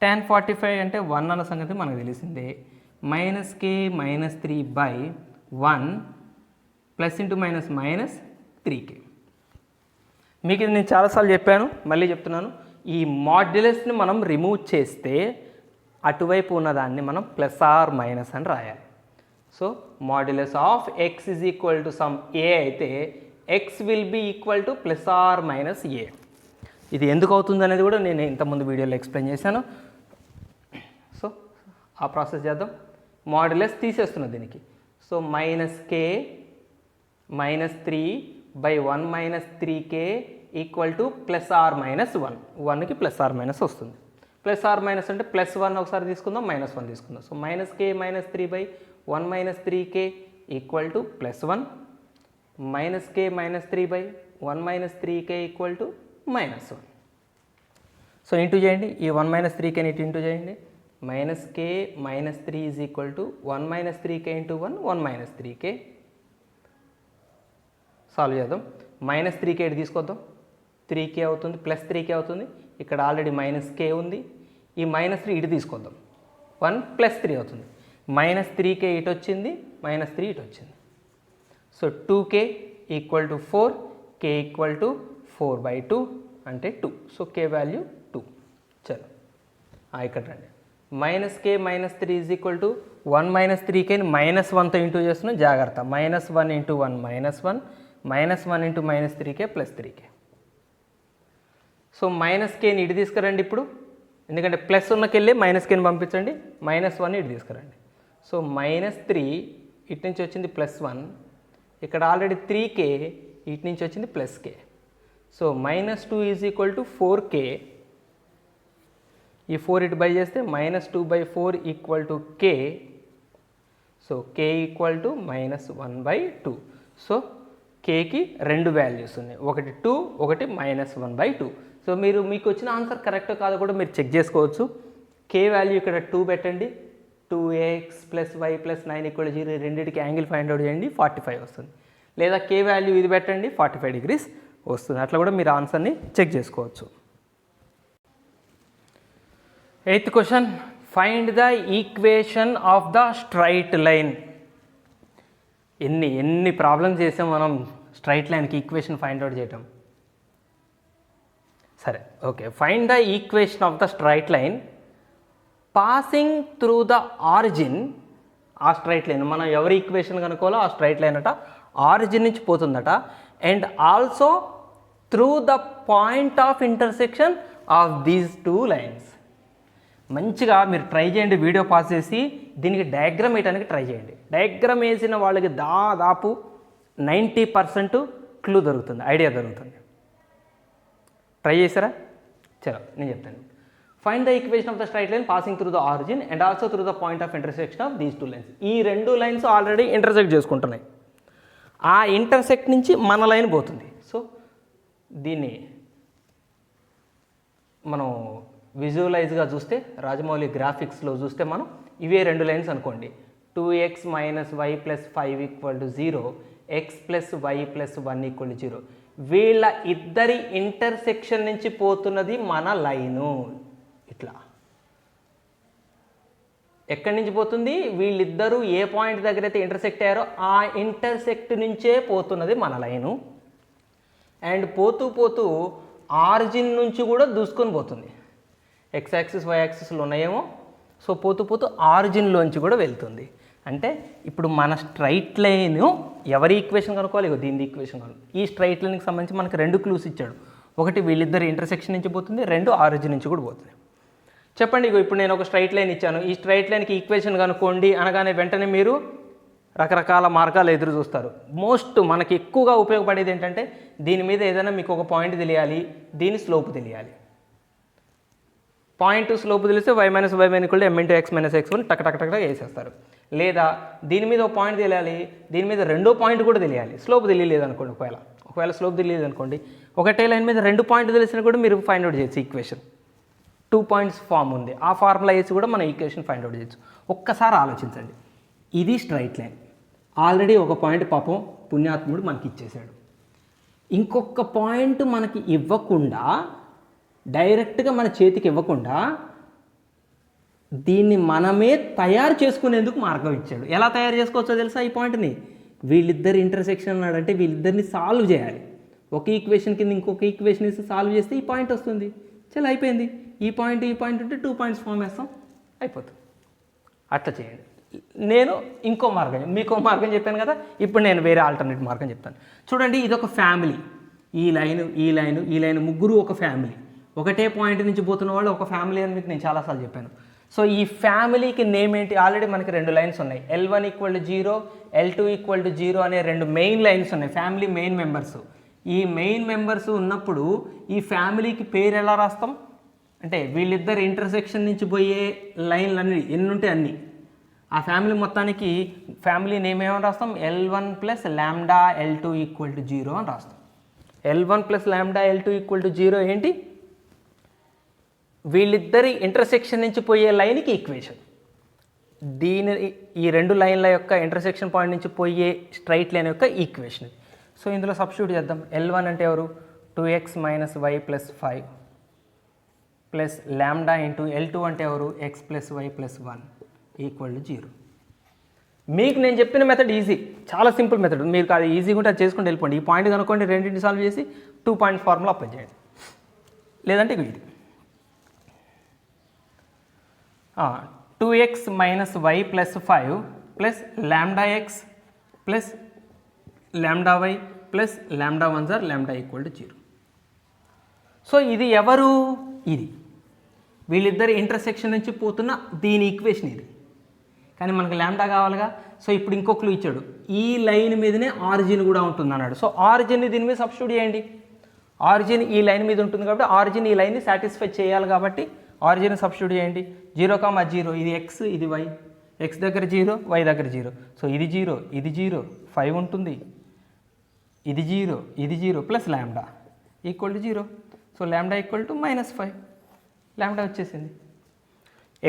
Tan 45 అంటే 1 అన్న సంగతి మనకు తెలిసిందే. Minus k minus 3 by 1 plus into minus minus 3k. మీకు ఇది నేను చాలాసార్లు చెప్పాను, మళ్ళీ చెప్తున్నాను. ఈ మాడ్యులస్ని మనం రిమూవ్ చేస్తే అటువైపు ఉన్నదాన్ని మనం ప్లస్ ఆర్ మైనస్ అని రాయాలి. So modulus of x = some a అయితే x will be equal to plus are minus a. ఇది ఎందుకు అవుతుంది అనేది కూడా నేను ఇంతకుముందు వీడియోలో ఎక్స్ప్లెయిన్ చేశాను. సో ఆ ప్రాసెస్ చేద్దాం. మాడ్యులస్ తీసేస్తున్నా దీనికి. So minus k minus 3 by 1 minus 3k equal to plus are minus 1. 1కి ప్లస్ ఆర్ మైనస్ వస్తుంది. ప్లస్ ఆర్ మైనస్ అంటే ప్లస్ 1 ఒకసారి తీసుకుందాం, మైనస్ 1 తీసుకుందాం. So minus k minus 3 by 1 minus 3k equal to plus 1. Minus k minus 3 by 1 minus 3k equal to minus 1. So into చేయండి. ఈ 1 minus 3k ఇటు into చేయండి. Minus k minus 3 is equal to 1 minus 3k into 1 minus 3k. Solve చేద్దాం. Minus 3k ఇటు తీసుకొద్దాం. 3k అవుతుంది, plus 3k అవుతుంది. ఇక్కడ ఆల్రెడీ మైనస్ k ఉంది. ఈ మైనస్ 3 ఇటు తీసుకొద్దాం. 1 ప్లస్ 3 అవుతుంది. మైనస్ 3k ఇటు వచ్చింది, మైనస్ 3 ఇటు వచ్చింది. So 2k equal to 4, k equal to 4/2 అంటే 2. So k value 2. చలో ఇక్కడ రండి. Minus k minus 3 is equal to 1 minus 3kని మైనస్ 1తో ఇంటూ చేస్తున్నాం. జాగ్రత్త. Minus 1 into 1 minus 1, minus 1 into minus 3k plus 3k. So minus kని ఇటు తీసుకురండి ఇప్పుడు, ఎందుకంటే ప్లస్ ఉన్నకెళ్ళి మైనస్ kని పంపించండి. మైనస్ 1 ఇటు తీసుకురండి. సో మైనస్ 3 ఇటు నుంచి వచ్చింది ప్లస్ 1, ఇక్కడ ఆల్రెడీ 3k ఇటు నుంచి వచ్చింది plus k. So minus 2 is equal to 4k. ఈ 4 ఇటు బై చేస్తే minus 2/4 equal to k. So k equal to minus 1/2. So kకి 2 వాల్యూస్ ఉన్నాయి, ఒకటి 2, ఒకటి మైనస్ 1/2. సో మీకు వచ్చిన ఆన్సర్ కరెక్ట్ కాదో కూడా మీరు చెక్ చేసుకోవచ్చు. k వాల్యూ ఇక్కడ 2 పెట్టండి. 2x plus y plus 9 = 0. రెండింటికి యాంగిల్ ఫైండ్ అవుట్ చేయండి, 45 వస్తుంది. లేదా k వాల్యూ ఇది పెట్టండి, 45 డిగ్రీస్ వస్తుంది. అట్లా కూడా మీరు ఆన్సర్ని చెక్ చేసుకోవచ్చు. 8th question, find the equation of the straight line. ఎన్ని ప్రాబ్లమ్స్ చేసాం మనం స్ట్రైట్ లైన్కి ఈక్వేషన్ ఫైండ్ అవుట్ చేయటం. సరే, okay. Find the equation of the straight line passing through the origin. ఆ స్ట్రైట్ లైన్ మనం ఎవరి ఈక్వేషన్ కనుక్కోవాలో ఆ స్ట్రైట్ లైన్ అట ఆరిజిన్ నుంచి పోతుందట. And also through the point of intersection of these 2 lines. మంచిగా మీరు ట్రై చేయండి, వీడియో పాస్ చేసి దీనికి డయాగ్రామ్ వేయడానికి ట్రై చేయండి. డయాగ్రామ్ వేసిన వాళ్ళకి దాదాపు 90% క్లూ దొరుకుతుంది, ఐడియా దొరుకుతుంది. ట్రై చేశారా? చలో నేను చెప్తాను. Find the equation of the straight line passing through the origin and also through the point of intersection of these 2 lines. ఈ 2 లైన్స్ ఆల్రెడీ ఇంటర్సెక్ట్ చేసుకుంటున్నాయి. ఆ ఇంటర్సెక్ట్ నుంచి మన లైన్ పోతుంది. సో దీన్ని మనం విజువలైజ్గా చూస్తే, రాజమౌళి గ్రాఫిక్స్లో చూస్తే మనం ఇవే 2 లైన్స్ అనుకోండి. 2x minus y plus 5 = 0, x plus y plus 1 = 0. వీళ్ళ ఇద్దరి ఇంటర్సెక్షన్ నుంచి పోతున్నది మన లైను. ఇట్లా ఎక్కడి నుంచి పోతుంది? వీళ్ళిద్దరూ ఏ పాయింట్ దగ్గర అయితే ఇంటర్సెక్ట్ అయ్యారో ఆ ఇంటర్సెక్ట్ నుంచే పోతున్నది మన లైను. అండ్ పోతూ పోతూ ఆరిజిన్ నుంచి కూడా దూసుకొని పోతుంది. x యాక్సిస్ y యాక్సిస్లు ఉన్నాయేమో, సో పోతూ పోతూ ఆరిజిన్లోంచి కూడా వెళ్తుంది. అంటే ఇప్పుడు మన స్ట్రైట్ లైన్ ఎవరి ఈక్వేషన్ కనుక్కోవాలి, ఇగో దీని ఈక్వేషన్ కనుక్కోవాలి. ఈ స్ట్రైట్ లైన్కి సంబంధించి మనకు 2 క్లూస్ ఇచ్చాడు. ఒకటి వీళ్ళిద్దరు ఇంటర్సెక్షన్ నుంచి పోతుంది, 2 ఆరిజిన్ నుంచి కూడా పోతుంది. చెప్పండి, ఇగో ఇప్పుడు నేను ఒక స్ట్రైట్ లైన్ ఇచ్చాను, ఈ స్ట్రైట్ లైన్కి ఈక్వేషన్ కనుక్కోండి అనగానే వెంటనే మీరు రకరకాల మార్గాలు ఎదురు చూస్తారు. మోస్ట్ మనకి ఎక్కువగా ఉపయోగపడేది ఏంటంటే దీని మీద ఏదైనా మీకు ఒక పాయింట్ తెలియాలి, దీని స్లోప్ తెలియాలి. పాయింట్ స్లోప్ తెలిస్తే y - y = m × x - x1 టక్ టక్ టక్ వేసేస్తారు. లేదా దీని మీద ఒక పాయింట్ తెలియాలి, దీని మీద రెండో పాయింట్ కూడా తెలియాలి, స్లోప్ తెలియలేదు అనుకోండి. ఒకవేళ స్లోప్ తెలియదు అనుకోండి, ఒకటే లైన్ మీద 2 పాయింట్లు తెలిసినా కూడా మీరు ఫైండ్ అవుట్ చేయొచ్చు. ఈక్వేషన్ 2 పాయింట్స్ ఫామ్ ఉంది, ఆ ఫార్ములా వేసి కూడా మనం ఈక్వేషన్ ఫైండ్ అవుట్ చేయొచ్చు. ఒక్కసారి ఆలోచించండి, ఇది స్ట్రైట్ లైన్, ఆల్రెడీ ఒక పాయింట్ పాపం పుణ్యాత్ముడు మనకి ఇచ్చేసాడు. ఇంకొక పాయింట్ మనకి ఇవ్వకుండా, డైరెక్ట్గా మన చేతికి ఇవ్వకుండా దీన్ని మనమే తయారు చేసుకునేందుకు మార్గం ఇచ్చాడు. ఎలా తయారు చేసుకోవచ్చో తెలుసా? ఈ పాయింట్ని వీళ్ళిద్దరు ఇంటర్సెక్షన్ అన్నాడంటే వీళ్ళిద్దరిని సాల్వ్ చేయాలి. ఒక ఈక్వేషన్ కింద ఇంకొక ఈక్వేషన్ ఇస్తే సాల్వ్ చేస్తే ఈ పాయింట్ వస్తుంది. చాలా అయిపోయింది. ఈ పాయింట్ ఉంటే 2 పాయింట్స్ ఫామ్ వేస్తాం, అయిపోతుంది. అట్లా చేయండి. నేను ఇంకో మార్గం, మీకో మార్గం చెప్పాను కదా, ఇప్పుడు నేను వేరే ఆల్టర్నేట్ మార్గం చెప్తాను. చూడండి, ఇదొక ఫ్యామిలీ, ఈ లైన్ ముగ్గురు ఒక ఫ్యామిలీ. ఒకటే పాయింట్ నుంచి పోతున్న వాళ్ళు ఒక ఫ్యామిలీ అని మీకు నేను చాలాసార్లు చెప్పాను. సో ఈ ఫ్యామిలీకి నేమ్ ఏంటి? ఆల్రెడీ మనకి 2 లైన్స్ ఉన్నాయి, L1 = 0, L2 = 0 అనే 2 మెయిన్ లైన్స్ ఉన్నాయి, ఫ్యామిలీ మెయిన్ మెంబర్స్. ఈ మెయిన్ మెంబర్స్ ఉన్నప్పుడు ఈ ఫ్యామిలీకి పేరు ఎలా రాస్తాం అంటే వీళ్ళిద్దరు ఇంటర్సెక్షన్ నుంచి పోయే లైన్లు ఎన్ని ఉంటే అన్నీ, ఆ ఫ్యామిలీ మొత్తానికి ఫ్యామిలీ నేమ్ ఏమని రాస్తాం? L1 + λ L2 = 0 అని రాస్తాం. L1 + λ L2 = 0 ఏంటి? వీళ్ళిద్దరి ఇంటర్సెక్షన్ నుంచి పోయే లైన్కి ఈక్వేషన్. ఈ 2 లైన్ల యొక్క ఇంటర్సెక్షన్ పాయింట్ నుంచి పోయే స్ట్రైట్ లైన్ యొక్క ఈక్వేషన్. సో ఇందులో సబ్స్టిట్యూట్ చేద్దాం. L1 అంటే ఎవరు? 2x - y + 5 ప్లస్ λ × L2 అంటే ఎవరు? x + y + 1 = 0. మీకు నేను చెప్పిన మెథడ్ ఈజీ, చాలా సింపుల్ మెథడ్. మీరు అది ఈజీగా ఉంటే అది చేసుకుంటూ వెళ్ళిపోండి. ఈ పాయింట్ కనుక్కోండి, రెండింటిని సాల్వ్ చేసి 2 పాయింట్ ఫార్ములా అప్లై చేయండి. లేదంటే ఇది 2x - y + 5 plus λx plus λy plus λ1 λ = 0. So ఇది ఎవరు? ఇది వీళ్ళిద్దరి ఇంటర్సెక్షన్ నుంచి పోతున్న దీని ఈక్వేషన్ ఇది. కానీ మనకు λ కావాలిగా. సో ఇప్పుడు ఇంకో క్లూ ఇచ్చాడు, ఈ లైన్ మీదనే ఆరిజిన్ కూడా ఉంటుంది అన్నాడు. సో ఆరిజిన్ని దీని మీద సబ్స్టిట్యూట్ చేయండి. ఆరిజిన్ ఈ లైన్ మీద ఉంటుంది కాబట్టి ఆరిజిన్ ఈ లైన్ని సాటిస్ఫై చేయాలి కాబట్టి ఆరిజిన్ సబ్స్టిట్యూట్ చేయండి. 0, 0 ఇది x, ఇది y, x దగ్గర 0, y దగ్గర 0. సో ఇది 0, ఇది 0, 5 ఉంటుంది, ఇది 0, ఇది 0 ప్లస్ λ = 0. సో λ = -5, λ వచ్చేసింది.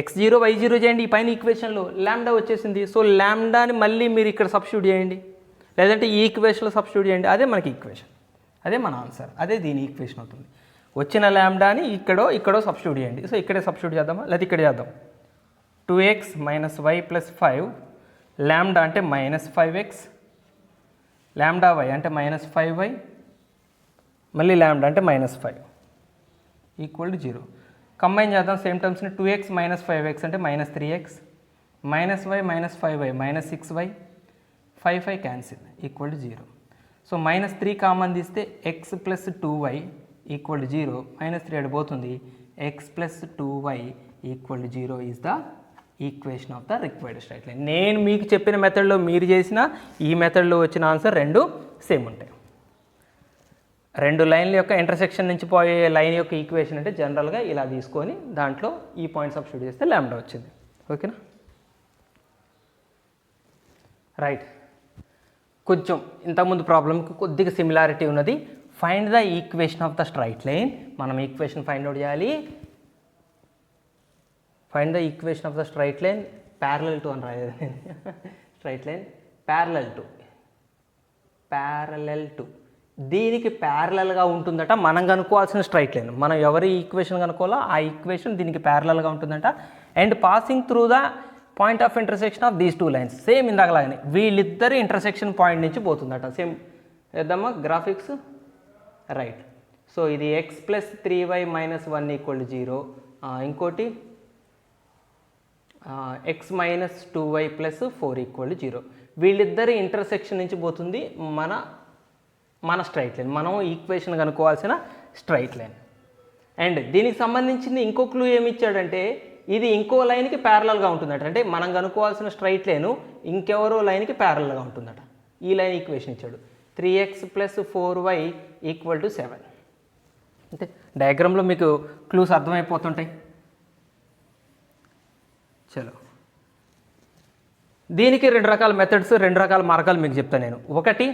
x0 y0 చేయండి, ఈ పైన ఈక్వేషన్లో λ వచ్చేసింది. సో λని మళ్ళీ మీరు ఇక్కడ సబ్స్టిట్యూట్ చేయండి, లేదంటే ఈ ఈక్వేషన్లో సబ్స్టిట్యూట్ చేయండి. అదే మనకి ఈక్వేషన్, అదే మన ఆన్సర్, అదే దీని ఈక్వేషన్ అవుతుంది. వచ్చిన λని ఇక్కడో సబ్స్టిట్యూట్ చేయండి. సో ఇక్కడే సబ్స్టిట్యూట్ చేద్దామా, లేదా ఇక్కడ చేద్దాం. 2x - y + 5 λ అంటే -5x, λy అంటే -5y, మళ్ళీ λ అంటే -5 = 0. కంబైన్ చేద్దాం సేమ్ టర్మ్స్ని. 2x - 5x అంటే -3x, -y - 5y -6y, 5 cancel = 0. So -3 common తీస్తే x + 2y = 0, -3 అడిపోతుంది, x + 2y = 0 is the equation of the required straight line. నేను మీకు చెప్పిన మెథడ్లో మీరు చేసిన ఈ మెథడ్లో వచ్చిన ఆన్సర్ 2 సేమ్ ఉంటాయి. 2 లైన్ల యొక్క ఇంటర్సెక్షన్ నుంచి పోయే లైన్ యొక్క ఈక్వేషన్ అంటే జనరల్గా ఇలా తీసుకొని దాంట్లో ఈ పాయింట్ సబ్స్టిట్యూట్ చేస్తే λ వచ్చింది. ఓకేనా? రైట్. కొంచెం ఇంతకుముందు ప్రాబ్లంకి కొద్దిగా సిమిలారిటీ ఉన్నది. Find the equation of the straight line. మనం ఈక్వేషన్ ఫైండ్ అవుట్ చేయాలి. Find the equation of the straight line parallel to అని రాయలేదు నేను. స్ట్రైట్ లైన్ ప్యారలల్ టు దీనికి ప్యారలల్గా ఉంటుందట మనం కనుక్కోవాల్సిన స్ట్రైట్ లైన్. మనం ఎవరి ఈక్వేషన్ కనుక్కోవాలో ఆ ఈక్వేషన్ దీనికి ప్యారలల్గా ఉంటుందట. And passing through the point of intersection of these 2 lines. Same ఇందాకలాగానే వీళ్ళిద్దరి ఇంటర్సెక్షన్ పాయింట్ నుంచి పోతుందట. సేమ్ వేద్దామా గ్రాఫిక్స్? రైట్. సో ఇది x + 3y - 1 = 0. ఇంకోటి X minus 2y plus 4 equal 0. వీళ్ళిద్దరి ఇంటర్సెక్షన్ నుంచి పోతుంది మన స్ట్రైట్ లైన్, మనం ఈక్వేషన్ కనుక్కోవాల్సిన స్ట్రైట్ లైన్. అండ్ దీనికి సంబంధించింది ఇంకో క్లూ ఏమి ఇచ్చాడంటే ఇది ఇంకో లైన్కి ప్యారలల్గా ఉంటుందట. అంటే మనం కనుక్కోవాల్సిన స్ట్రైట్ లైను ఇంకెవరో లైన్కి ప్యారలల్గా ఉంటుందట. ఈ లైన్ ఈక్వేషన్ ఇచ్చాడు 3x plus 4y equal to 7. అంటే డయాగ్రామ్లో మీకు క్లూస్ అర్థమైపోతుంటాయి. చలో, దీనికి రెండు రకాల మెథడ్స్, రెండు రకాల మార్గాలు మీకు చెప్తాను నేను. ఒకటి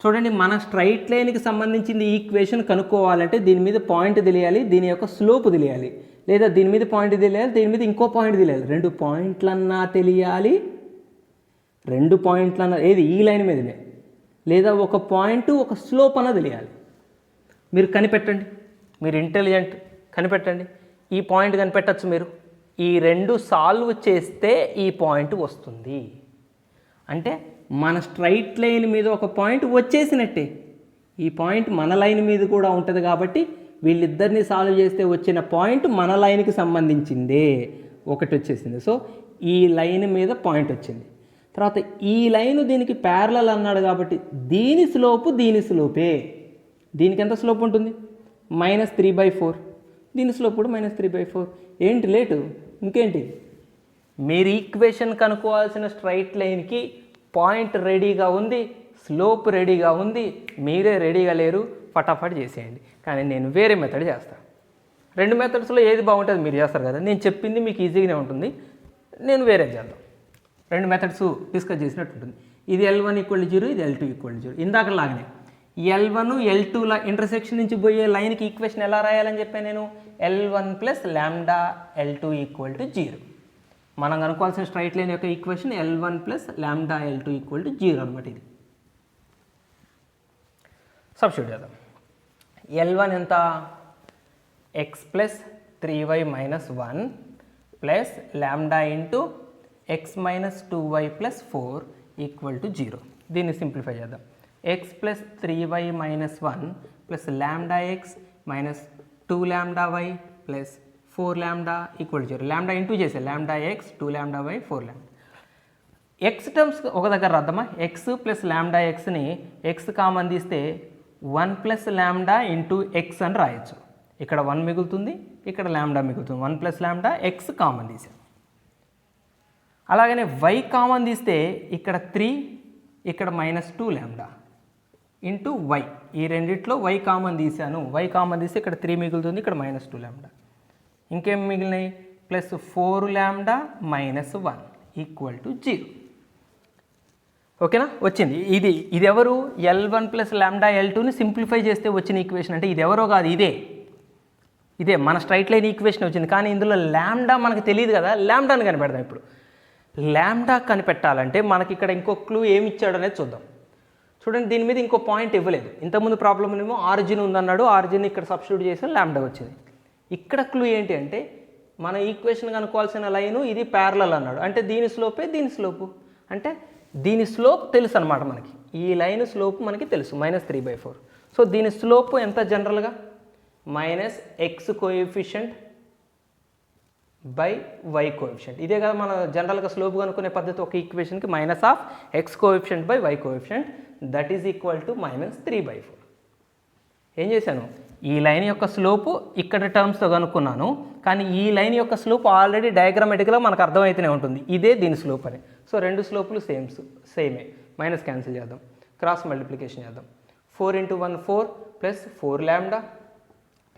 చూడండి, మన స్ట్రైట్ లైన్కి సంబంధించింది ఈక్వేషన్ కనుక్కోవాలంటే దీని మీద పాయింట్ తెలియాలి, దీని యొక్క స్లోప్ తెలియాలి, లేదా దీని మీద పాయింట్ తెలియాలి, దీని మీద ఇంకో పాయింట్ తెలియాలి. 2 పాయింట్లన్నా తెలియాలి, 2 పాయింట్లన్నా ఏది ఈ లైన్ మీదనే, లేదా ఒక పాయింట్ ఒక స్లోప్ అన్నా తెలియాలి. మీరు కనిపెట్టండి, మీరు ఇంటెలిజెంట్, కనిపెట్టండి. ఈ పాయింట్ కనిపెట్టచ్చు మీరు. ఈ 2 సాల్వ్ చేస్తే ఈ పాయింట్ వస్తుంది. అంటే మన స్ట్రైట్ లైన్ మీద ఒక పాయింట్ వచ్చేసినట్టే. ఈ పాయింట్ మన లైన్ మీద కూడా ఉంటుంది కాబట్టి వీళ్ళిద్దరిని సాల్వ్ చేస్తే వచ్చిన పాయింట్ మన లైన్కి సంబంధించిందే ఒకటి వచ్చేసింది. సో ఈ లైన్ మీద పాయింట్ వచ్చింది. తర్వాత ఈ లైన్ దీనికి ప్యారలల్ అన్నాడు కాబట్టి దీని స్లోపే. దీనికి ఎంత స్లోప్ ఉంటుంది? -3/4. దీని స్లోప్ కూడా -3/4. ఏంటి లేటు? ఇంకేంటి? మీరు ఈక్వేషన్ కనుక్కోవాల్సిన స్ట్రైట్ లైన్కి పాయింట్ రెడీగా ఉంది, స్లోప్ రెడీగా ఉంది, మీరే రెడీగా లేరు. ఫటాఫట్ చేసేయండి. కానీ నేను వేరే మెథడ్ చేస్తాను. 2 మెథడ్స్లో ఏది బాగుంటుంది మీరు చేస్తారు కదా. నేను చెప్పింది మీకు ఈజీగానే ఉంటుంది, నేను వేరే చేద్దాం. 2 మెథడ్స్ డిస్కస్ చేసినట్టు ఉంటుంది. ఇది L1 = 0, ఇది L2 = 0. ఇందాక లాగానే L1 L2ల ఇంటర్సెక్షన్ నుంచి పోయే లైన్కి ఈక్వేషన్ ఎలా రాయాలని చెప్పాను నేను? L1 + λ L2 = 0. మనం కనుక్కోవాల్సిన స్ట్రైట్ లైన్ యొక్క ఈక్వేషన్ L1 + λ L2 = 0 అనమాట. ఇది సబ్స్టిట్యూట్ చేద్దాం. L1 ఎంత? x + 3y - 1 plus λ into x - 2y + 4 = 0. దీన్ని సింప్లిఫై చేద్దాం. x + 3y - 1 plus λx - 2λy plus 4λ = 0. λ into చేసే λx 2λy 4λ. x టర్మ్స్ ఒక దగ్గర రాద్దామా? x + λxని x కామన్ తీస్తే 1 + λ ఇంటూ x అని రాయొచ్చు. ఇక్కడ 1 మిగులుతుంది, ఇక్కడ λ మిగులుతుంది. 1 + λ x కామన్ తీసాం. అలాగనే y కామన్ తీస్తే ఇక్కడ 3, ఇక్కడ -2λ ఇంటూ y. ఈ రెండిట్లో y కామన్ తీసాను. y కామన్ తీస్తే ఇక్కడ 3 మిగులుతుంది, ఇక్కడ -2λ. ఇంకేం మిగిలినాయి? ప్లస్ 4λ - 1 = 0. ఓకేనా? వచ్చింది. ఇది ఎవరు? L1 + λ L2ని సింప్లిఫై చేస్తే వచ్చిన ఈక్వేషన్. అంటే ఇది ఎవరో కాదు, ఇదే మన స్ట్రైట్ లైన్ ఈక్వేషన్ వచ్చింది. కానీ ఇందులో లాంబ్డా మనకు తెలియదు కదా. లాంబ్డాని కనిపెడదాం. ఇప్పుడు లాంబ్డా కనిపెట్టాలంటే మనకి ఇక్కడ ఇంకో క్లూ ఏమి ఇచ్చాడు అనేది చూద్దాం. చూడండి, దీని మీద ఇంకో పాయింట్ ఇవ్వలేదు. ఇంతకుముందు ప్రాబ్లం ఏమో ఆరిజిన్ ఉందన్నాడు, ఆరిజిన్ ఇక్కడ సబ్స్టిట్యూట్ చేసి లాంబ్డా వచ్చింది. ఇక్కడ క్లూ ఏంటి అంటే మన ఈక్వేషన్ కనుక్కోవాల్సిన లైను ఇది ప్యారలల్ అన్నాడు. అంటే దీని స్లోపే దీని స్లోపు. అంటే దీని స్లోప్ తెలుసు అనమాట మనకి. ఈ లైన్ స్లోప్ మనకి తెలుసు -3/4. సో దీని స్లోప్ ఎంత జనరల్గా? -x coefficient by y coefficient. ఇదే కదా మన జనరల్గా స్లోప్ కనుక్కునే పద్ధతి. ఒక ఈక్వేషన్కి -x coefficient by y coefficient that is equal to -3/4. ఏం చేశాను? ఈ లైన్ యొక్క స్లోపు ఇక్కడ టర్మ్స్తో కనుక్కున్నాను, కానీ ఈ లైన్ యొక్క స్లోప్ ఆల్రెడీ డయాగ్రామెటిక్గా మనకు అర్థమవుతూనే ఉంటుంది. ఇదే దీని స్లోప్ అని. సో 2 స్లోపులు సేమే. మైనస్ క్యాన్సిల్ చేద్దాం, క్రాస్ మల్టిప్లికేషన్ చేద్దాం. 4 × 1 4 ప్లస్ 4λ,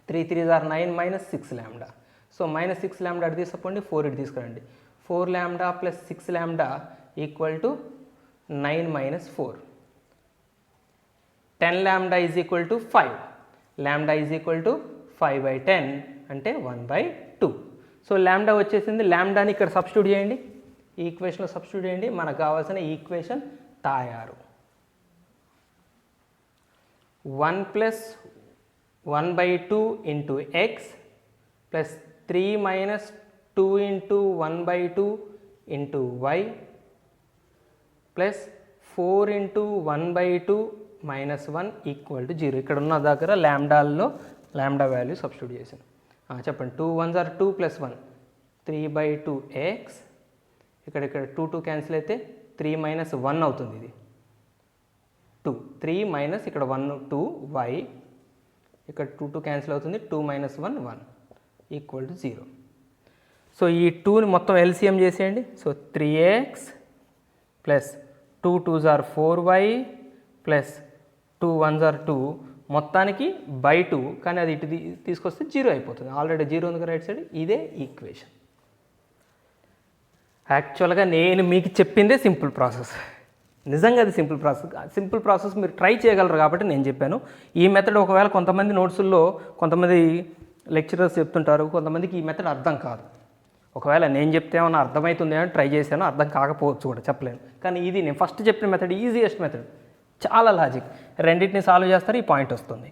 3 3 are 9 - 6λ. సో -6λ అటు తీసుకోండి, 4 ఇటు తీసుకురండి. 4λ + 6λ = 9 - 4. 10λ = 5. λ = 5/10 అంటే 1/2. సో λ వచ్చేసింది. λని ఇక్కడ సబ్స్టిట్యూట్ చేయండి, ఈ ఈక్వేషన్లో సబ్స్టిట్యూట్ చేయండి. మనకు కావాల్సిన ఈక్వేషన్ తయారు. 1 + 1/2 × x ప్లస్ 3 - 2 × 1/2 × y ప్లస్ 4 × 1/2 - 1 = 0. ఇక్కడ ఉన్న దగ్గర లాంబ్డా వాల్యూ సబ్స్టిట్యూట్ చేసాను. చెప్పండి. 2 1s are 2 + 1 3/2x, ఇక్కడ 2 క్యాన్సిల్ అయితే 3 - 1 అవుతుంది, ఇది 2, 3 మైనస్ ఇక్కడ 1 2y, ఇక్కడ 2 క్యాన్సిల్ అవుతుంది, 2 - 1 1 ఈక్వల్ టు 0. సో ఈ 2ని మొత్తం ఎల్సిఎం చేసేయండి. So 3x plus 2 2s are 4y plus 2 1s are 2, మొత్తానికి బై 2, కానీ అది ఇటు తీసుకొస్తే 0 అయిపోతుంది. ఆల్రెడీ 0 ఉంది రైట్ సైడ్. ఇదే ఈక్వేషన్. యాక్చువల్గా నేను మీకు చెప్పిందే సింపుల్ ప్రాసెస్, నిజంగా అది సింపుల్ ప్రాసెస్. సింపుల్ ప్రాసెస్ మీరు ట్రై చేయగలరు కాబట్టి నేను చెప్పాను. ఈ మెథడ్ ఒకవేళ కొంతమంది నోట్సుల్లో కొంతమంది లెక్చరర్స్ చెప్తుంటారు, కొంతమందికి ఈ మెథడ్ అర్థం కాదు. ఒకవేళ నేను చెప్తే ఏమన్నా అర్థమవుతుంది అని ట్రై చేశాను, అర్థం కాకపోవచ్చు కూడా, చెప్పలేను. కానీ ఇది నేను ఫస్ట్ చెప్పిన మెథడ్ ఈజియెస్ట్ మెథడ్, చాలా లాజిక్. రెండింటిని సాల్వ్ చేస్తారు, ఈ పాయింట్ వస్తుంది.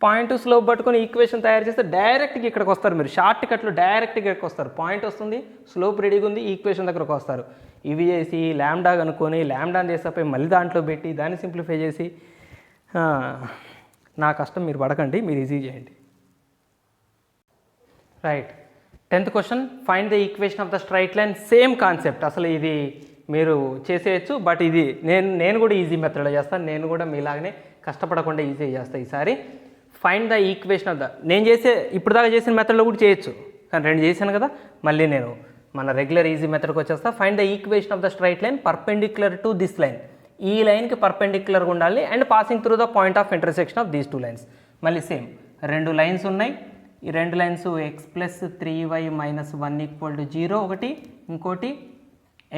పాయింట్ స్లోప్ పట్టుకొని ఈక్వేషన్ తయారు చేస్తే డైరెక్ట్గా ఇక్కడికి వస్తారు. మీరు షార్ట్ కట్లో డైరెక్ట్గా ఇక్కడికి వస్తారు. పాయింట్ వస్తుంది, స్లోప్ రెడీగా ఉంది, ఈక్వేషన్ దగ్గరకు వస్తారు. ఇవి చేసి ల్యాండా కనుక్కొని ల్యాండాని చేసేపై మళ్ళీ దాంట్లో పెట్టి దాన్ని సింప్లిఫై చేసి, నా కష్టం మీరు పడకండి, మీరు ఈజీ చేయండి. Right. 10th question, find the equation of the straight line. Same concept, అసలు ఇది మీరు చేసేయచ్చు, బట్ ఇది నేను కూడా ఈజీ మెథడ్లో చేస్తాను. నేను కూడా మీలాగనే కష్టపడకుండా ఈజీ చేస్తాను ఈసారి. Find the equation of the, నేను చేసే ఇప్పుడు దాకా చేసిన మెథడ్లో కూడా చేయొచ్చు, కానీ 2 చేశాను కదా, మళ్ళీ నేను మన రెగ్యులర్ ఈజీ మెథడ్కి వచ్చేస్తా. Find the equation of the straight line perpendicular to this line. ఈ లైన్కి పర్పెండిక్యులర్గా ఉండాలి and passing through the point of intersection of these 2 lines. మళ్ళీ సేమ్ 2 లైన్స్ ఉన్నాయి. ఈ 2 lines x plus 3y minus 1 equal to 0 ఒకటి, ఇంకోటి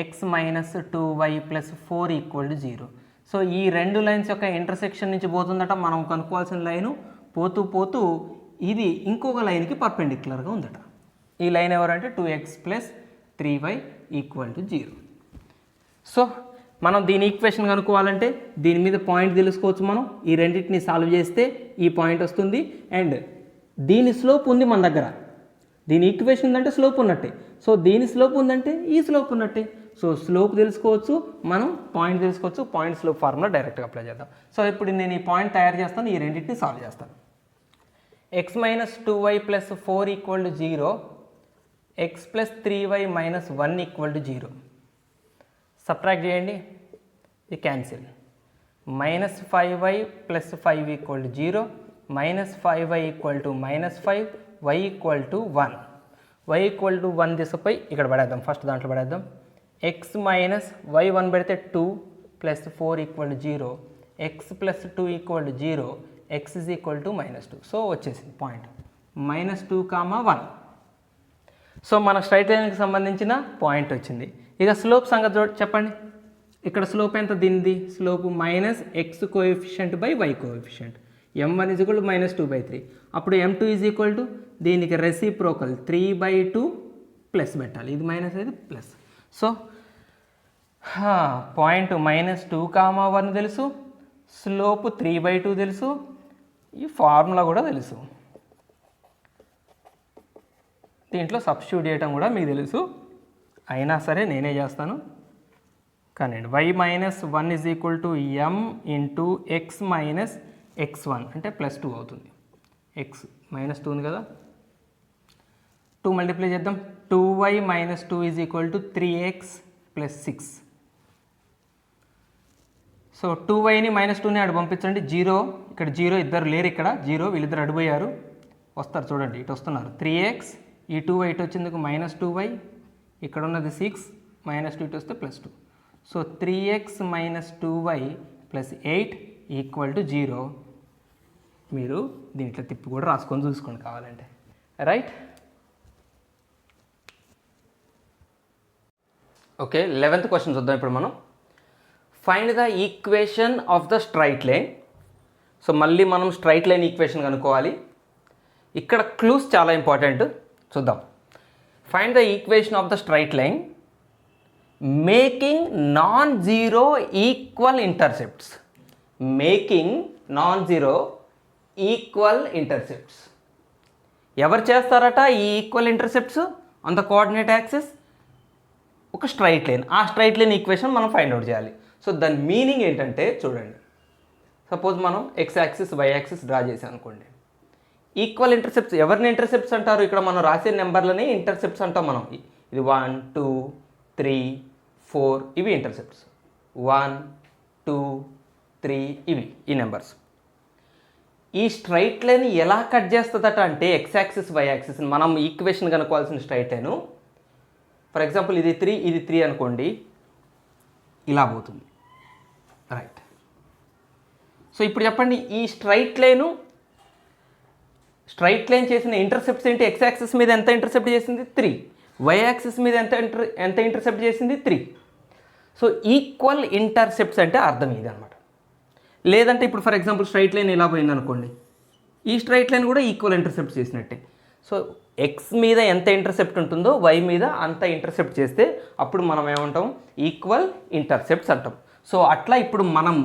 x minus 2y plus 4 equal to 0. So ఈ 2 lines యొక్క ఇంటర్సెక్షన్ నుంచి పోతుందట మనం కనుక్కోవాల్సిన లైను. పోతూ పోతూ ఇది ఇంకొక లైన్కి పర్పెండిక్యులర్గా ఉందట. ఈ లైన్ ఎవరంటే 2x plus 3y equal to 0. So మనం దీని ఈక్వేషన్ కనుక్కోవాలంటే దీని మీద పాయింట్ తెలుసుకోవచ్చు. మనం ఈ రెండింటిని సాల్వ్ చేస్తే ఈ పాయింట్ వస్తుంది. అండ్ దీని స్లోప్ ఉంది మన దగ్గర, దీని ఈక్వేషన్ ఉందంటే స్లోప్ ఉన్నట్టే. సో దీని స్లోప్ ఉందంటే ఈ స్లోప్ ఉన్నట్టే. సో స్లోప్ తెలుసుకోవచ్చు, మనం పాయింట్ తెలుసుకోవచ్చు. పాయింట్ స్లోప్ ఫార్ములా డైరెక్ట్గా అప్లై చేద్దాం. సో ఇప్పుడు నేను ఈ పాయింట్ తయారు చేస్తాను, ఈ రెండింటిని సాల్వ్ చేస్తాను. x minus 2y plus 4 equal to 0, x plus 3y minus 1 equal to 0. Subtract చేయండి, ఇది cancel. Minus 5y plus 5 equal to 0, minus 5y equal to minus 5, y equal to 1. y equal to 1 దిశపై ఇక్కడ పడేద్దాం, first దాంట్లో పడేద్దాం. x minus y 1 పెడితే 2 plus 4 equal to 0, x plus 2 equal to 0, x is equal to minus 2. So వచ్చేసింది point -2, 1. So మన straight లైన్కి సంబంధించిన point వచ్చింది. ఇక slope సంగతి చెప్పండి. ఇక్కడ స్లోప్ ఎంత దీనిది? Slope minus x coefficient by y coefficient. m1 is equal to -2/3. అప్పుడు m2 ఈజ్ ఈక్వల్ టు దీనికి రెసిప్రోకల్ 3/2 ప్లస్ పెట్టాలి. ఇది మైనస్ అయితే ప్లస్. సో పాయింట్ -2, 1 తెలుసు, స్లోప్ 3/2 తెలుసు, ఈ ఫార్ములా కూడా తెలుసు. దీంట్లో సబ్స్టిట్యూట్ చేయడం కూడా మీకు తెలుసు, అయినా సరే నేనే చేస్తాను కానీ. y minus 1 is equal to m into x minus x1 అంటే +2 అవుతుంది. x -2 ఉంది కదా, 2 మల్టిప్లై చేద్దాం. 2y minus 2 is equal to 3x plus 6. So 2yని -2ని అటు పంపించండి. 0 ఇక్కడ 0, ఇద్దరు లేరు ఇక్కడ 0, వీళ్ళిద్దరు అడిపోయారు. వస్తారు చూడండి, ఇటు వస్తున్నారు. 3x, ఈ 2y ఇటు వచ్చేందుకు -2y, ఇక్కడ ఉన్నది 6, -2 ఇటు వస్తే +2. So 3x minus 2y plus 8 equal to 0. మీరు దీంట్లో తిప్పి కూడా రాసుకొని చూసుకోండి కావాలంటే. రైట్. ఓకే, 11th క్వశ్చన్ చూద్దాం ఇప్పుడు మనం. Find the equation of the straight line. So మళ్ళీ మనం స్ట్రైట్ లైన్ ఈక్వేషన్ కనుక్కోవాలి. ఇక్కడ క్లూస్ చాలా ఇంపార్టెంట్, చూద్దాం. Find the equation of the straight line making non zero equal intercepts. Making non zero equal intercepts. ఎవరు చేస్తారట ఈ equal intercepts on the coordinate axis? ఒక స్ట్రైట్ లైన్. ఆ స్ట్రైట్ లైన్ ఈక్వేషన్ మనం ఫైండ్ అవుట్ చేయాలి. So దాని meaning ఏంటంటే చూడండి, సపోజ్ మనం x axis y axis draw చేసాం అనుకోండి. ఈక్వల్ ఇంటర్సెప్ట్స్ ఎవరిని ఇంటర్సెప్ట్స్ అంటారు? ఇక్కడ మనం రాసే నెంబర్లని ఇంటర్సెప్ట్స్ అంటాం మనం. ఇది 1 2 3 4 ఇవి ఇంటర్సెప్ట్స్. 1 2 3 ఇవి ఈ నెంబర్స్. ఈ స్ట్రైట్ లైన్ ఎలా కట్ చేస్తుందట అంటే ఎక్స్ యాక్సిస్ వై యాక్సిస్ మనం ఈక్వేషన్ కనుక్కోవాల్సిన స్ట్రైట్ లైను. ఫర్ ఎగ్జాంపుల్ ఇది 3 ఇది 3 అనుకోండి, ఇలా పోతుంది. రైట్. సో ఇప్పుడు చెప్పండి, ఈ స్ట్రైట్ లైన్ చేసిన ఇంటర్సెప్ట్స్ ఏంటి? ఎక్స్ యాక్సిస్ మీద ఎంత ఇంటర్సెప్ట్ చేసింది? 3. వై యాక్సిస్ మీద ఎంత ఇంటర్సెప్ట్ చేసింది? 3. సో ఈక్వల్ ఇంటర్సెప్ట్స్ అంటే అర్థం ఇది అనమాట. లేదంటే ఇప్పుడు ఫర్ ఎగ్జాంపుల్ స్ట్రైట్ లైన్ ఇలా పోయింది అనుకోండి, ఈ స్ట్రైట్ లైన్ కూడా ఈక్వల్ ఇంటర్సెప్ట్ చేసినట్టే. సో ఎక్స్ మీద ఎంత ఇంటర్సెప్ట్ ఉంటుందో వై మీద అంత ఇంటర్సెప్ట్ చేస్తే అప్పుడు మనం ఏమంటాం? ఈక్వల్ ఇంటర్సెప్ట్స్ అంటాం. సో అట్లా ఇప్పుడు మనం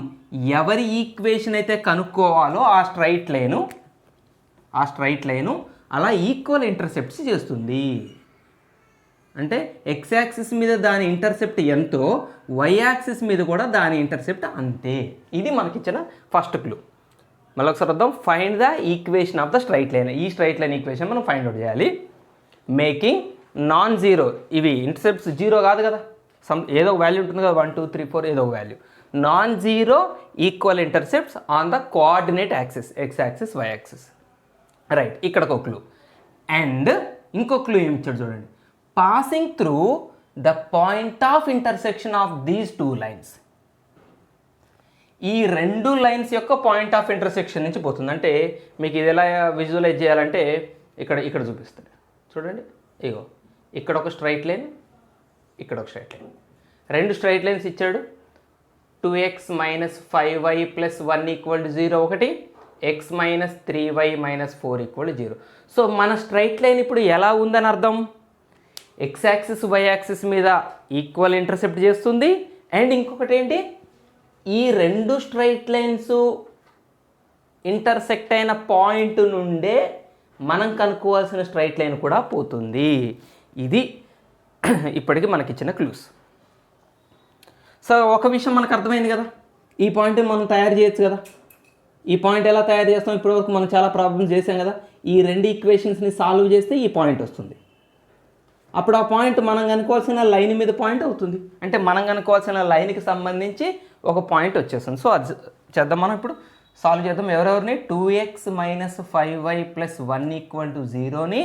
ఎవరి ఈక్వేషన్ అయితే కనుక్కోవాలో ఆ స్ట్రైట్ లైను అలా ఈక్వల్ ఇంటర్సెప్ట్స్ చేస్తుంది. అంటే ఎక్స్ యాక్సిస్ మీద దాని ఇంటర్సెప్ట్ ఎంతో వై యాక్సిస్ మీద కూడా దాని ఇంటర్సెప్ట్ అంతే. ఇది మనకిచ్చిన ఫస్ట్ క్లూ. మళ్ళీ ఒకసారి వద్దాం. Find the equation of the straight line. ఈ స్ట్రైట్ లైన్ ఈక్వేషన్ మనం ఫైండ్ అవుట్ చేయాలి. మేకింగ్ నాన్ జీరో, ఇవి ఇంటర్సెప్ట్స్ జీరో కాదు కదా, ఏదో ఒక వాల్యూ ఉంటుంది కదా, 1 2 3 4 ఏదో ఒక value. Non zero equal intercepts on the coordinate axis, x axis y axis. Right. ఇక్కడ ఒక క్లూ. అండ్ ఇంకో క్లూ ఏమి ఇచ్చాడు చూడండి. Passing through the point of intersection of these 2 lines. ఈ 2 లైన్స్ యొక్క పాయింట్ ఆఫ్ ఇంటర్సెక్షన్ నుంచి పోతుంది. అంటే మీకు ఇది ఎలా విజువలైజ్ చేయాలంటే ఇక్కడ చూపిస్తాడు చూడండి. ఇగో ఇక్కడ ఒక స్ట్రైట్ లైన్, ఇక్కడ ఒక స్ట్రైట్ లైన్, 2 స్ట్రైట్ లైన్స్ ఇచ్చాడు. 2x - 5y + 1 = 0 ఒకటి, x - 3y - 4 = 0. సో మన స్ట్రైట్ లైన్ ఇప్పుడు ఎలా ఉందని అర్థం? ఎక్స్ యాక్సిస్ వై యాక్సిస్ మీద ఈక్వల్ ఇంటర్సెప్ట్ చేస్తుంది. అండ్ ఇంకొకటి ఏంటి, ఈ 2 స్ట్రైట్ లైన్స్ ఇంటర్సెక్ట్ అయిన పాయింట్ నుండే మనం కనుక్కోవాల్సిన స్ట్రైట్ లైన్ కూడా పోతుంది. ఇది ఇప్పటికీ మనకిచ్చిన క్లూస్. సో ఒక విషయం మనకు అర్థమైంది కదా, ఈ పాయింట్ మనం తయారు చేయొచ్చు కదా. ఈ పాయింట్ ఎలా తయారు చేస్తాం? ఇప్పటివరకు మనం చాలా ప్రాబ్లమ్స్ చేసాం కదా. ఈ 2 ఈక్వేషన్స్ని సాల్వ్ చేస్తే ఈ పాయింట్ వస్తుంది. అప్పుడు ఆ పాయింట్ మనం కనుక్కోవాల్సిన లైన్ మీద పాయింట్ అవుతుంది. అంటే మనం కనుక్కోవాల్సిన లైన్కి సంబంధించి ఒక పాయింట్ వచ్చేస్తుంది. సో అది చేద్దాం, మనం ఇప్పుడు సాల్వ్ చేద్దాం. ఎవరెవరిని? 2x - 5y + 1 = 0ని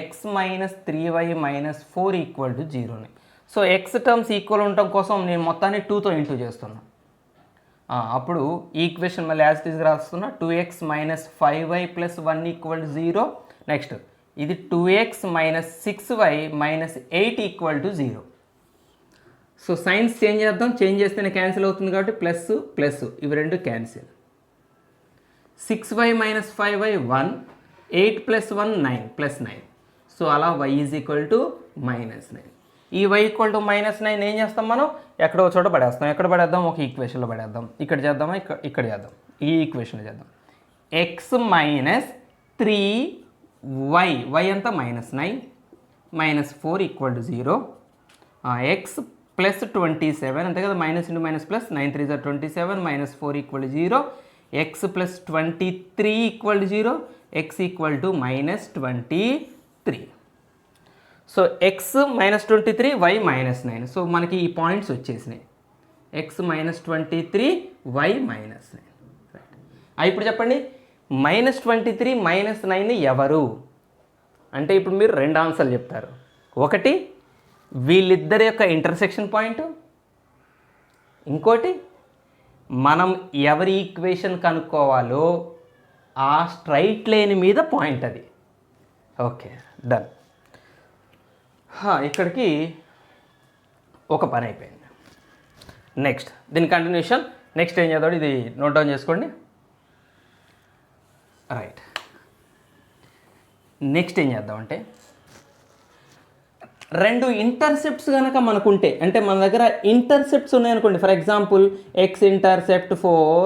x - 3y - 4 = 0ని. సో ఎక్స్ టర్మ్స్ ఈక్వల్ ఉండటం కోసం నేను మొత్తాన్ని 2తో ఇంటూ చేస్తున్నా. అప్పుడు ఈక్వేషన్ మళ్ళీ యాజ్ తీసి రాస్తున్నా. 2x - 5y + 1 = 0. నెక్స్ట్ ఇది 2x - 6y - 8 = 0. So signs change చేద్దాం. చేంజ్ చేస్తేనే క్యాన్సిల్ అవుతుంది కాబట్టి ప్లస్ ప్లస్ ఇవి 2 క్యాన్సిల్. 6y - 5y 1, 8 + 1 9 +9. సో అలా y = -9. ఈ y = -9 ఏం చేస్తాం మనం? ఎక్కడో చోట పడేస్తాం. ఎక్కడ పడేద్దాం? ఒక ఈక్వేషన్లో పడేద్దాం. ఇక్కడ చేద్దామా? ఇక్కడ చేద్దాం. ఈ ఈక్వేషన్లో చేద్దాం. x - 3y అంతా -9 - 4 = 0. x + 27 అంతే కదా, minus into minus plus, 9 3 = 27 - 4 = 0. x + 23 = 0. x = -23. So x - 23 y -9. So మనకి ఈ పాయింట్స్ వచ్చేసినాయి. x - 23 y -9. రైట్. ఇప్పుడు చెప్పండి, -23 -9 ఎవరు అంటే ఇప్పుడు మీరు 2 ఆన్సర్లు చెప్తారు. ఒకటి వీళ్ళిద్దరి యొక్క ఇంటర్సెక్షన్ పాయింట్, ఇంకోటి మనం ఎవరి ఈక్వేషన్ కనుక్కోవాలో ఆ స్ట్రైట్ లైన్ మీద పాయింట్ అది. Okay, done. ఇక్కడికి ఒక పని అయిపోయింది. నెక్స్ట్ దీని కంటిన్యూషన్. నెక్స్ట్ ఏం చేద్దాం, ఇది నోట్ డౌన్ చేసుకోండి. రైట్. నెక్స్ట్ ఏం చేద్దామంటే, 2 ఇంటర్సెప్ట్స్ కనుక మనకుంటే, అంటే మన దగ్గర ఇంటర్సెప్ట్స్ ఉన్నాయనుకోండి. For example x intercept 4,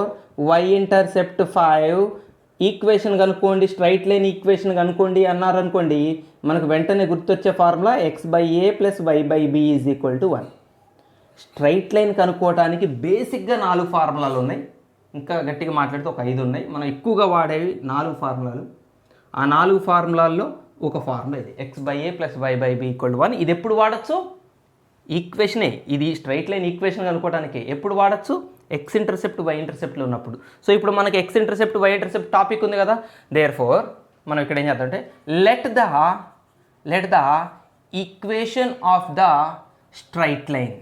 y intercept 5 equation కనుక్కోండి, స్ట్రైట్ లైన్ ఈక్వేషన్ కనుక్కోండి అన్నారనుకోండి, మనకు వెంటనే గుర్తొచ్చే formula x/a + y/b = 1. Straight line కనుక్కోవడానికి బేసిక్గా 4 ఫార్ములాలు ఉన్నాయి. ఇంకా గట్టిగా మాట్లాడితే ఒక 5 ఉన్నాయి. మనం ఎక్కువగా వాడేవి 4 ఫార్ములాలు. ఆ 4 ఫార్ములాల్లో ఒక ఫార్ములా ఇది x/a + y/b = 1. ఇది ఎప్పుడు వాడచ్చు? ఈక్వేషనే, ఇది స్ట్రైట్ లైన్ ఈక్వేషన్ కనుక్కోవడానికి ఎప్పుడు వాడచ్చు? ఎక్స్ ఇంటర్సెప్ట్ వై ఇంటర్సెప్ట్లో ఉన్నప్పుడు. సో ఇప్పుడు మనకి x intercept y intercept topic ఉంది కదా, దేర్ఫోర్ మనం ఇక్కడ ఏం చేద్దామంటే let the equation of the straight line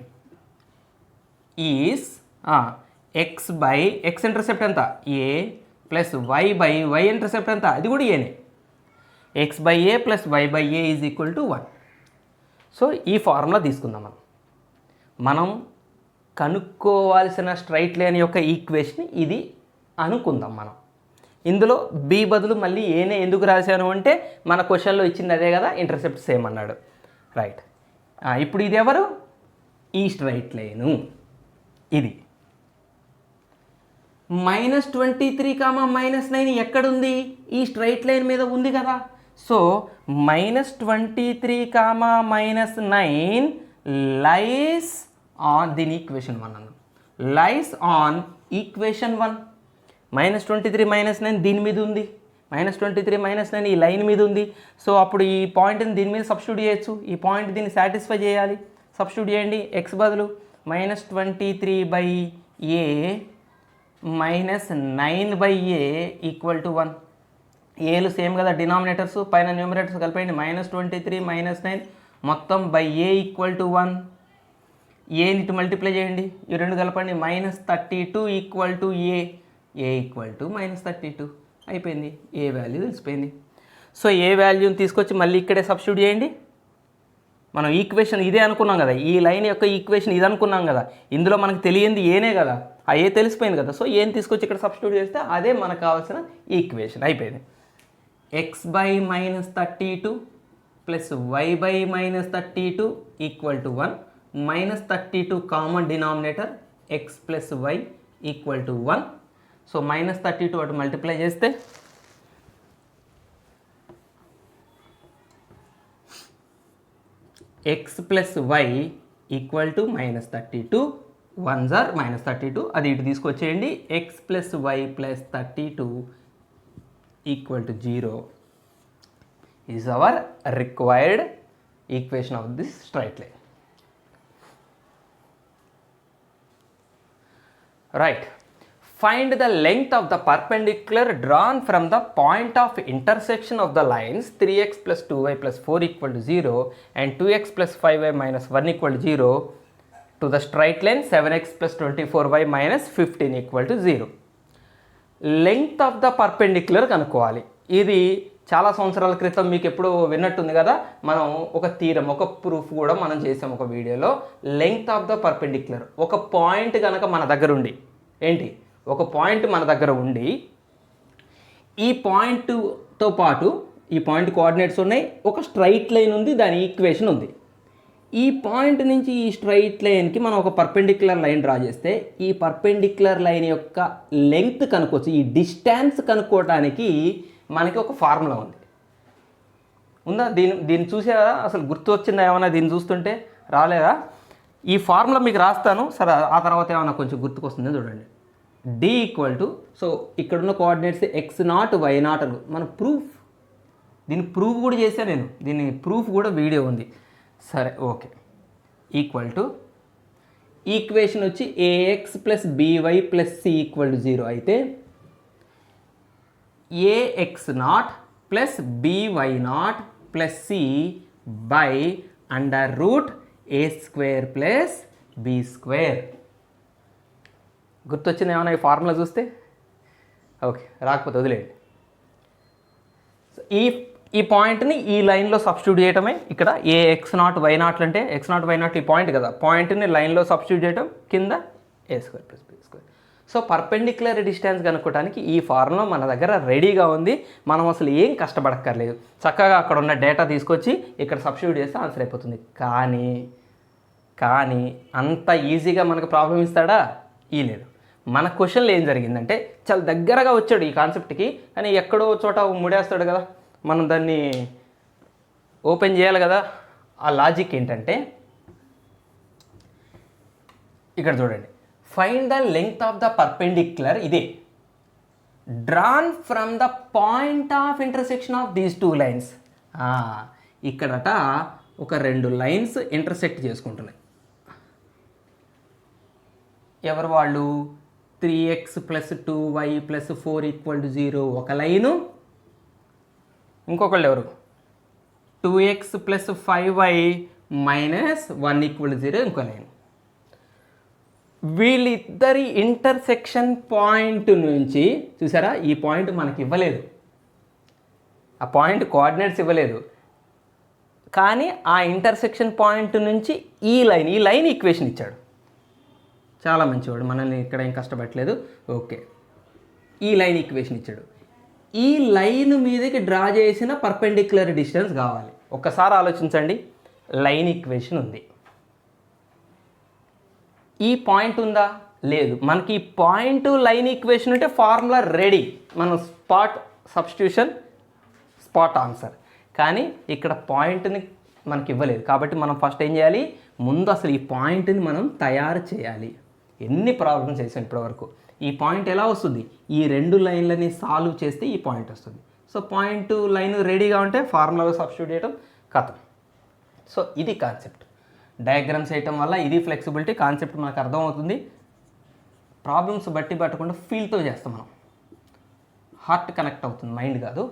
is x intercept ఎంత? a + y/y ఇంటర్సెప్ట్ ఎంత? అది కూడా ఏనే. x/a + y/a = 1. సో ఈ ఫార్ములా తీసుకుందాం. మనం కనుక్కోవాల్సిన స్ట్రైట్ లైన్ యొక్క ఈక్వేషన్ ఇది అనుకుందాం. మనం ఇందులో బి బదులు మళ్ళీ ఏనే ఎందుకు రాశాను అంటే మన క్వశ్చన్లో ఇచ్చింది అదే కదా, ఇంటర్సెప్ట్ సేమ్ అన్నాడు. రైట్. ఇప్పుడు ఇది ఎవరు? ఈ స్ట్రైట్ లైను ఇది. -23, -9 ఎక్కడుంది? ఈ స్ట్రైట్ లైన్ మీద ఉంది కదా. సో -23, -9 లైస్ ఆన్ దీని ఈక్వేషన్ 1 అన్నాం. Lies on equation 1. -23, -9 దీని మీద ఉంది. -23, -9 ఈ లైన్ మీద ఉంది. సో అప్పుడు ఈ పాయింట్ని దీని మీద సబ్స్టిట్యూట్ చేయొచ్చు. ఈ పాయింట్ దీన్ని సాటిస్ఫై చేయాలి. సబ్స్టిట్యూట్ చేయండి. x బదులు -23/a -9/a = 1. ఏలు సేమ్ కదా, డినామినేటర్స్ పైన న్యూమరేటర్స్ కలిపేయండి. -23 -9 మొత్తం a = 1. ఏని ఇటు మల్టిప్లై చేయండి, ఈ రెండు కలపండి. -32 = a -32 అయిపోయింది. ఏ వాల్యూ తెలిసిపోయింది. సో ఏ వాల్యూని తీసుకొచ్చి మళ్ళీ ఇక్కడే సబ్స్టిట్యూట్ చేయండి. మనం ఈక్వేషన్ ఇదే అనుకున్నాం కదా, ఈ లైన్ యొక్క ఈక్వేషన్ ఇది అనుకున్నాం కదా. ఇందులో మనకు తెలియంది ఏనే కదా, ఆ ఏ తెలిసిపోయింది కదా. సో ఏని తీసుకొచ్చి ఇక్కడ సబ్స్టిట్యూట్ చేస్తే అదే మనకు కావాల్సిన ఈక్వేషన్ అయిపోయింది. x/-32 + y/-32 = 1. -32 common denominator, x + y = 1. So -32 అటు మల్టిప్లై చేస్తే x + y = -32. 1s are -32. అది ఇటు తీసుకొచ్చేయండి. x + y + 32 = 0 is our required equation of this straight line. Right. Find the length of the perpendicular drawn from the point of intersection of the lines 3x + 2y + 4 = 0 and 2x + 5y - 1 = 0 to the straight line 7x + 24y - 15 = 0. Length of the perpendicular కనుక్కోవాలి. ఇది చాలా సంవత్సరాల క్రితం మీకు ఎప్పుడు విన్నట్టుంది కదా, మనం ఒక థీరం, ఒక ప్రూఫ్ కూడా మనం చేసాం ఒక వీడియోలో. లెంగ్త్ ఆఫ్ ద పర్పెండిక్యులర్, ఒక పాయింట్ కనుక మన దగ్గర ఉండి, ఏంటి ఒక పాయింట్ మన దగ్గర ఉండి, ఈ పాయింట్తో పాటు ఈ పాయింట్ కోఆర్డినేట్స్ ఉన్నాయి, ఒక స్ట్రైట్ లైన్ ఉంది, దాని ఈక్వేషన్ ఉంది. ఈ పాయింట్ నుంచి ఈ స్ట్రైట్ లైన్కి మనం ఒక పర్పెండిక్యులర్ లైన్ డ్రా చేస్తే ఈ పర్పెండిక్యులర్ లైన్ యొక్క లెంగ్త్ కనుక్కోవచ్చు. ఈ డిస్టెన్స్ కనుక్కోవడానికి మనకి ఒక ఫార్ములా ఉంది. ఉందా? దీన్ని చూసారా? అసలు గుర్తు వచ్చిందా ఏమన్నా? దీన్ని చూస్తుంటే రాలేదా? ఈ ఫార్ములా మీకు రాస్తాను సరే, ఆ తర్వాత ఏమన్నా కొంచెం గుర్తుకొస్తుంది చూడండి. d = సో ఇక్కడున్న కోఆర్డినేట్స్ x0 y0 అని మన ప్రూఫ్, దీన్ని ప్రూఫ్ కూడా చేశాను నేను, దీని ప్రూఫ్ కూడా వీడియో ఉంది. సరే ఓకే. ఈక్వేషన్ వచ్చి ax + by + c = 0 అయితే ax0 + by0 + c /√a² + b². గుర్తొచ్చింది ఏమన్నా ఈ ఫార్ములా చూస్తే? ఓకే, రాకపోతే వదిలేండి. ఈ పాయింట్ని ఈ లైన్లో సబ్స్టిట్యూట్ చేయటమే ఇక్కడ ax0 y0 అంటే x0 y0 ఈ పాయింట్ కదా, పాయింట్ని లైన్లో సబ్స్టిట్యూట్ చేయటం, కింద a² + b². So perpendicular distance కనుక్కోవడానికి ఈ ఫార్ములా మన దగ్గర రెడీగా ఉంది. మనం అసలు ఏం కష్టపడక్కర్లేదు, చక్కగా అక్కడ ఉన్న డేటా తీసుకొచ్చి ఇక్కడ సబ్స్టిట్యూట్ చేస్తే ఆన్సర్ అయిపోతుంది. కానీ అంత ఈజీగా మనకు ప్రాబ్లం ఇస్తాడా? లేదు. మన క్వశ్చన్లో ఏం జరిగిందంటే చాలా దగ్గరగా వచ్చాడు ఈ కాన్సెప్ట్కి, కానీ ఎక్కడో చోట ముడేస్తాడు కదా, మనం దాన్ని ఓపెన్ చేయాలి కదా. ఆ లాజిక్ ఏంటంటే ఇక్కడ చూడండి, find the length of the perpendicular. ఇదే drawn from the point of intersection of these two lines. ఇక్కడట ఒక రెండు లైన్స్ ఇంటర్సెక్ట్ చేసుకుంటున్నాయి. ఎవరు వాళ్ళు? 3x + 2y + 4 = 0 ఒక లైను, ఇంకొకళ్ళు ఎవరు? 2x + 5y - 1 = 0 ఇంకో లైన్. వీళ్ళిద్దరి ఇంటర్సెక్షన్ పాయింట్ నుంచి చూసారా, ఈ పాయింట్ మనకి ఇవ్వలేదు, ఆ పాయింట్ కోఆర్డినేట్స్ ఇవ్వలేదు, కానీ ఆ ఇంటర్సెక్షన్ పాయింట్ నుంచి ఈ లైన్ ఈక్వేషన్ ఇచ్చాడు. చాలా మంచివాడు, మనల్ని ఇక్కడ ఏం కష్టపడలేదు. ఓకే, ఈ లైన్ ఈక్వేషన్ ఇచ్చాడు. ఈ లైన్ మీదకి డ్రా చేసిన పర్పెండిక్యులర్ డిస్టెన్స్ కావాలి. ఒక్కసారి ఆలోచించండి, లైన్ ఈక్వేషన్ ఉంది, ఈ పాయింట్ ఉందా? లేదు. మనకి ఈ పాయింట్ లైన్ ఈక్వేషన్ ఉంటే ఫార్ములా రెడీ, మనం స్పాట్ సబ్స్టిట్యూషన్, స్పాట్ ఆన్సర్. కానీ ఇక్కడ పాయింట్ని మనకి ఇవ్వలేదు, కాబట్టి మనం ఫస్ట్ ఏం చేయాలి? ముందు అసలు ఈ పాయింట్ని మనం తయారు చేయాలి. ఎన్ని ప్రాబ్లమ్స్ చేసాం ఇప్పటివరకు. ఈ పాయింట్ ఎలా వస్తుంది? ఈ రెండు లైన్లని సాల్వ్ చేస్తే ఈ పాయింట్ వస్తుంది. సో పాయింట్ లైన్ రెడీగా ఉంటే ఫార్ములాలో సబ్స్టిట్యూట్ చేయడం కథం. సో ఇది కాన్సెప్ట్. డయాగ్రామ్స్ వేయటం వల్ల ఇది ఫ్లెక్సిబిలిటీ. కాన్సెప్ట్ మనకు అర్థమవుతుంది. ప్రాబ్లమ్స్ బట్టి పట్టకుండా ఫీల్తో చేస్తాం మనం, హార్ట్ కనెక్ట్ అవుతుంది, మైండ్ కాదు.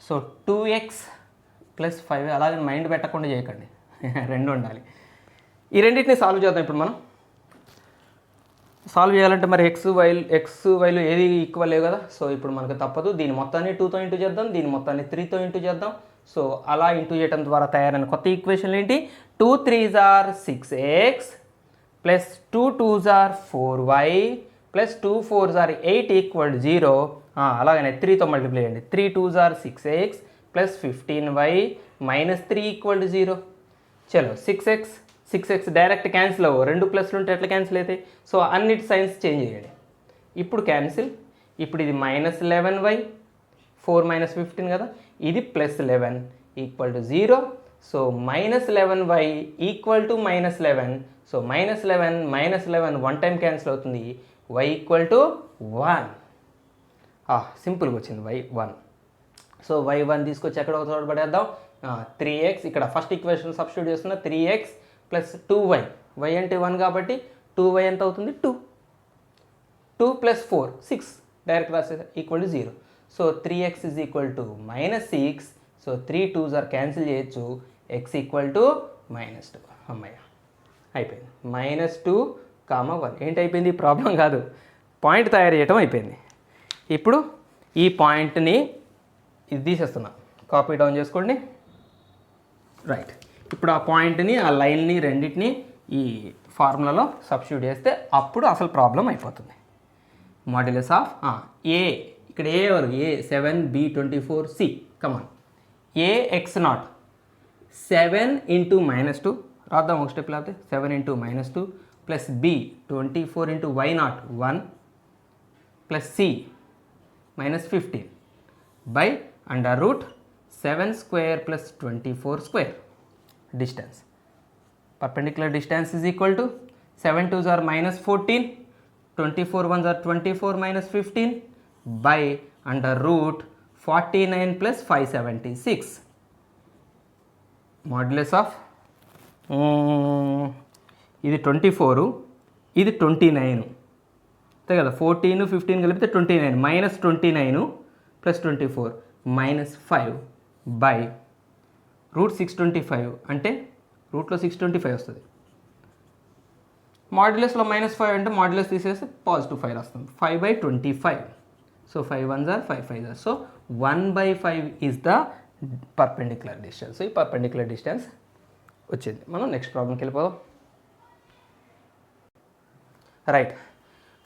సో 2x + 5 అలాగే మైండ్ పెట్టకుండా చేయకండి, రెండు ఉండాలి. ఈ రెండింటిని సాల్వ్ చేద్దాం ఇప్పుడు మనం. సాల్వ్ చేయాలంటే మరి ఎక్స్ వైలు ఏది ఈక్వల్ లేవు కదా. సో ఇప్పుడు మనకు తప్పదు, దీని మొత్తాన్ని 2తో ఇంటూ చేద్దాం, దీని మొత్తాన్ని 3తో ఇంటూ చేద్దాం. సో అలా ఇంటూ చేయడం ద్వారా తయారైన కొత్త ఈక్వేషన్లు ఏంటి? 2 3s are 6x + 2 2s are 4y + 2 4s are 8 = 0. అలాగనే 3తో మల్టిప్లై చేయండి. 3 2s are 6x + 15y - 3 = 0. చలో 6x డైరెక్ట్ క్యాన్సిల్ అవ్వవు, రెండు ప్లస్లు ఉంటే ఎట్లా క్యాన్సిల్ అవుతాయి? సో అన్నిటి సైన్స్ చేంజ్ చేయండి. ఇప్పుడు క్యాన్సిల్. ఇప్పుడు ఇది -11y, 4 - 15 కదా, ఇది +11 = 0. So -11y = -11. So -11 - 11 one time cancel అవుతుంది, y = 1. సింపుల్గా వచ్చింది y 1. సో y 1 తీసుకొచ్చి ఎక్కడ ఒక చోట పడేద్దాం. 3x ఇక్కడ ఫస్ట్ ఈక్వేషన్ సబ్స్టిట్యూట్ చేస్తున్నా. 3x + 2y, y అంటే 1 కాబట్టి 2y ఎంత అవుతుంది? 2. 2 + 4 6 డైరెక్ట్ రాసే = 0. So 3x = -6. So 3 2s are cancel చేయొచ్చు, x = -2. అమ్మయ్య అయిపోయింది. -2, 1 ఏంటి అయిపోయింది? ప్రాబ్లం కాదు, పాయింట్ తయారు చేయటం అయిపోయింది. ఇప్పుడు ఈ పాయింట్ని ఇది తీసేస్తున్నా, కాపీ డౌన్ చేసుకోండి. రైట్, ఇప్పుడు ఆ పాయింట్ని, ఆ లైన్ని రెండింటిని ఈ ఫార్ములాలో సబ్స్టిట్యూట్ చేస్తే అప్పుడు అసలు ప్రాబ్లం అయిపోతుంది. మాడ్యులస్ ఆఫ్ ఏ, ఇక్కడ ఏ ఎవరు? ఏ 7 b 24 c. కమాన్, ఏ x0 7 × -2 రాద్దాం ఒక స్టెప్ లేకపోతే. 7 × -2 + b 24 × y0 1 + c -15 by √7² + 24² distance. Perpendicular distance is equal to 7 2s are -14, 24 1s are 24 - 15 by √49 + 576. Modulus of ఇది 24, ఇది 29 అంతే కదా. 14 15 కలిపితే 29, -29 + 24 -5 by √625 అంటే రూట్లో 625 వస్తుంది. మాడ్యులస్లో -5 అంటే మాడ్యులస్ తీసేస్తే +5 వస్తుంది. 5/25. So 5 1s are 5 5s are. So 1/5 is the perpendicular distance. So ఈ పర్పెండిక్యులర్ డిస్టెన్స్ వచ్చింది. మనం నెక్స్ట్ ప్రాబ్లంకి వెళ్ళిపోదాం. Right,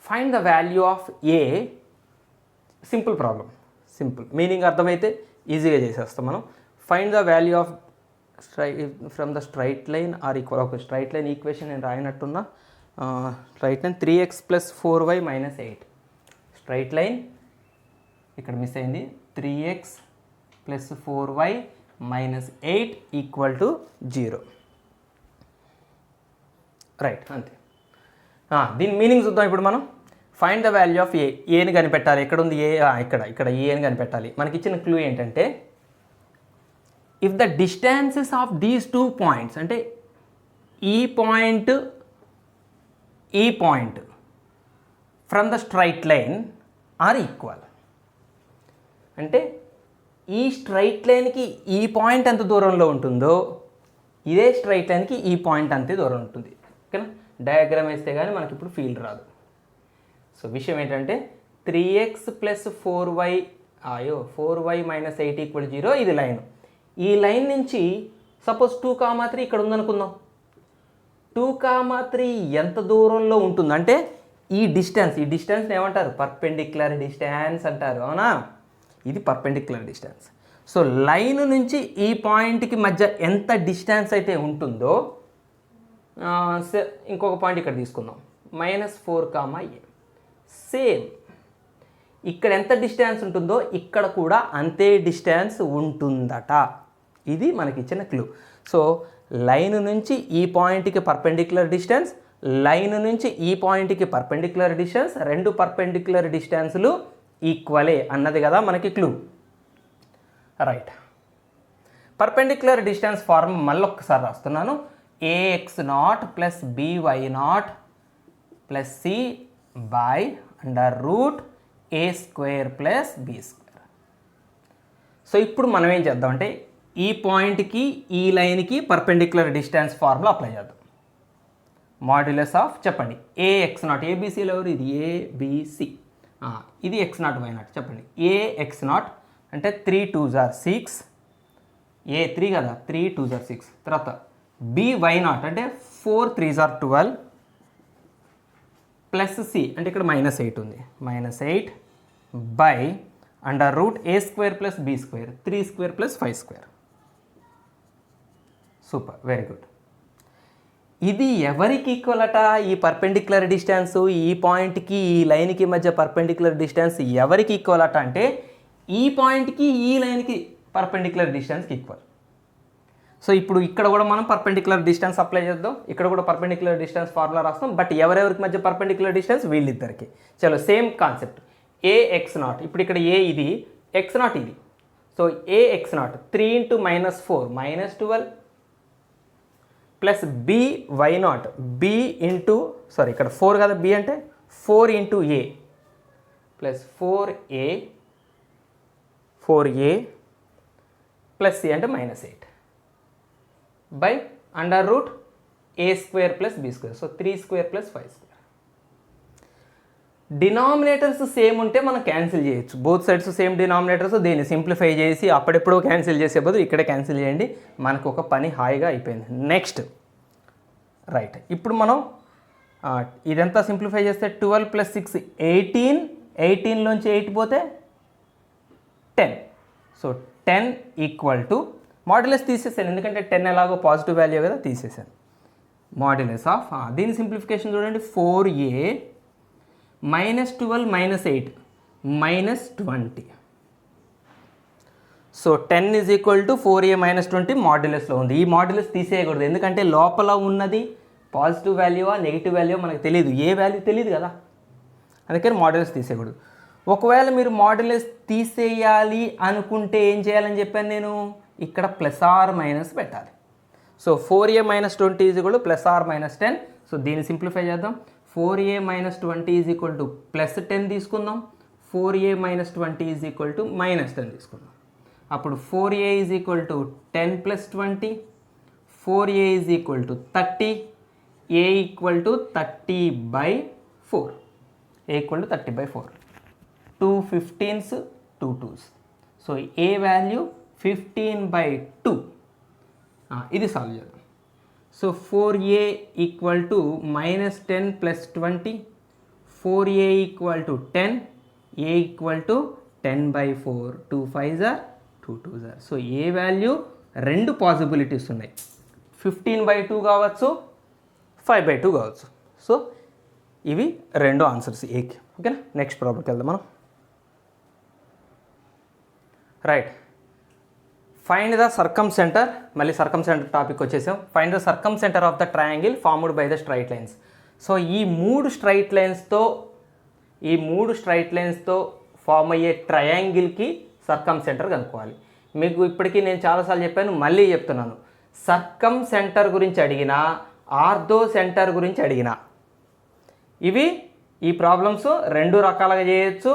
find the value of a. Simple problem, simple, meaning అర్థమైతే ఈజీగా చేసేస్తాం మనం. Find the value of from the straight line are equal. ఒక స్ట్రైట్ లైన్ ఈక్వేషన్ నేను రాయినట్టున్నా. Straight line 3x + 4y - 8. Straight line ఇక్కడ మిస్ అయింది. 3x + 4y - 8 = 0. రైట్, అంతే. దీని మీనింగ్ చూద్దాం ఇప్పుడు మనం. ఫైండ్ ద వాల్యూ ఆఫ్ ఏ, ఏని కనిపెట్టాలి. ఎక్కడ ఉంది ఏ, ఇక్కడ ఏ అని కనిపెట్టాలి. మనకి ఇచ్చిన క్లూ ఏంటంటే if the distances of these 2 points, అంటే ఈ point from the straight line are equal. అంటే ఈ స్ట్రైట్ లైన్కి ఈ పాయింట్ ఎంత దూరంలో ఉంటుందో ఇదే స్ట్రైట్ లైన్కి ఈ పాయింట్ అంతే దూరం ఉంటుంది. ఓకేనా, డయాగ్రామ్ వేస్తే కానీ మనకి ఇప్పుడు ఫీల్ రాదు. సో విషయం ఏంటంటే 3x + 4y 4y - 8 = 0 ఇది లైన్. ఈ లైన్ నుంచి సపోజ్ 2,3 ఇక్కడ ఉందనుకుందాం. 2,3 ఎంత దూరంలో ఉంటుంది అంటే ఈ డిస్టెన్స్ని ఏమంటారు? పర్పెండిక్యులర్ డిస్టెన్స్ అంటారు. అవునా, ఇది పర్పెండిక్యులర్ డిస్టెన్స్. సో లైన్ నుంచి ఈ పాయింట్కి మధ్య ఎంత డిస్టెన్స్ అయితే ఉంటుందో, ఇంకొక పాయింట్ ఇక్కడ తీసుకుందాం, -4, సేమ్ ఇక్కడ ఎంత డిస్టెన్స్ ఉంటుందో ఇక్కడ కూడా అంతే డిస్టెన్స్ ఉంటుందట. ఇది మనకి ఇచ్చిన క్లూ. సో లైన్ నుంచి ఈ పాయింట్కి పర్పెండిక్యులర్ డిస్టెన్స్, లైన్ నుంచి ఈ పాయింట్కి పర్పెండిక్యులర్ డిస్టెన్స్, రెండు పర్పెండిక్యులర్ డిస్టెన్స్లు ఈక్వలే అన్నది కదా మనకి clue. Right, perpendicular distance form మళ్ళీ ఒక్కసారి రాస్తున్నాను. ax0 + by0 + c /√a² + b². So ఇప్పుడు మనం ఏం చేద్దామంటే ఈ పాయింట్కి ఈ లైన్కి పర్పెండిక్యులర్ డిస్టెన్స్ ఫార్ములా అప్లై చేద్దాం. మాడ్యులస్ ఆఫ్ చెప్పండి ax0, ఏబీసీలో ఎవరు? ఇది ఏబిసి, ఇది x0 y0 చెప్పండి. ax0 అంటే 3 2s are 6, a3 కదా, 3 2s are 6. తర్వాత by0 అంటే 4 3s are 12 ప్లస్ సి అంటే ఇక్కడ -8 ఉంది, -8 /√a² + b², 3² + 5². Super, very good. ఇది ఎవరికి ఈక్వల్ అట? ఈ పర్పెండిక్యులర్ డిస్టెన్స్ ఈ పాయింట్కి ఈ లైన్కి మధ్య పర్పెండిక్యులర్ డిస్టెన్స్ ఎవరికి ఈక్వల్ అట అంటే ఈ పాయింట్కి ఈ లైన్కి పర్పెండిక్యులర్ డిస్టెన్స్కి ఈక్వల్. సో ఇప్పుడు ఇక్కడ కూడా మనం పర్పెండిక్యులర్ డిస్టెన్స్ అప్లై చేద్దాం. ఇక్కడ కూడా పర్పెండిక్యులర్ డిస్టెన్స్ ఫార్ములా రాస్తాం. బట్ ఎవరెవరికి మధ్య పర్పెండిక్యులర్ డిస్టెన్స్? వీళ్ళిద్దరికి. చలో సేమ్ కాన్సెప్ట్ ax0. ఇప్పుడు ఇక్కడ ఏ ఇది, x0 ఇది. So ax0 3 × -4 -12 plus by0 b into ఇక్కడ 4 కదా b అంటే 4 × a plus 4a plus c అంటే -8 /√a² + b². So 3² + 5². Denominators same ఉంటే మనం క్యాన్సిల్ చేయొచ్చు. బోత్ సైడ్స్ సేమ్ డినామినేటర్స్, దీన్ని సింప్లిఫై చేసి అప్పుడెప్పుడో క్యాన్సిల్ చేసే బదులు ఇక్కడే క్యాన్సిల్ చేయండి. మనకు ఒక పని హాయిగా అయిపోయింది. నెక్స్ట్ రైట్, ఇప్పుడు మనం ఇదంతా సింప్లిఫై చేస్తే 12 + 6 18, 18లోంచి 8 పోతే 10. సో 10 = మాడ్యులస్ తీసేసాను, ఎందుకంటే 10 ఎలాగో పాజిటివ్ వాల్యూ కదా, తీసేసాను. మాడ్యులస్ ఆఫ్ దీని సింప్లిఫికేషన్ చూడండి, 4a -12 -8 -20. సో 10 = 4a - 20 మాడ్యులస్లో ఉంది. ఈ మాడ్యులస్ తీసేయకూడదు, ఎందుకంటే లోపల ఉన్నది పాజిటివ్ వాల్యూవా నెగిటివ్ వాల్యూ మనకు తెలియదు, ఏ వాల్యూ తెలియదు కదా, అందుకని మాడ్యులస్ తీసేయకూడదు. ఒకవేళ మీరు మాడ్యులస్ తీసేయాలి అనుకుంటే ఏం చేయాలని చెప్పాను నేను, ఇక్కడ +or- పెట్టాలి. So 4a - 20 = +or-10. సో దీన్ని సింప్లిఫై చేద్దాం. 4a - 20 +10 తీసుకుందాం, 4a - 20 -10 తీసుకుందాం. అప్పుడు 4a = 10 + 20, 4a = 30, a = 30/4, a = 30/4, 2 15s 2 2s. So a value 15/2. ఇది సాల్వ్ చేద్దాం. So 4a = -10 + 20, 4a = 10, a = 10/4, 2 5s are 2 2s are. So A value రెండు పాసిబిలిటీస్ ఉన్నాయి, 15/2 కావచ్చు, 5/2 కావచ్చు. సో ఇవి రెండు ఆన్సర్స్ ఏకి. ఓకేనా, నెక్స్ట్ ప్రాబ్లంకి వెళ్దాం మనం. Right, find the circumcentre. మళ్ళీ సర్కమ్ సెంటర్ టాపిక్ వచ్చేసాం. Find the circumcentre of the triangle formed by the straight lines. So ఈ 3 స్ట్రైట్ లైన్స్తో ఈ 3 స్ట్రైట్ లైన్స్తో ఫామ్ అయ్యే ట్రయాంగిల్కి సర్కమ్ సెంటర్ కనుక్కోవాలి. మీకు ఇప్పటికీ నేను చాలాసార్లు చెప్పాను, మళ్ళీ చెప్తున్నాను. సర్కమ్ సెంటర్ గురించి అడిగినా, ఆర్థో సెంటర్ గురించి అడిగినా, ఇవి ఈ ప్రాబ్లమ్స్ 2 రకాలుగా చేయొచ్చు.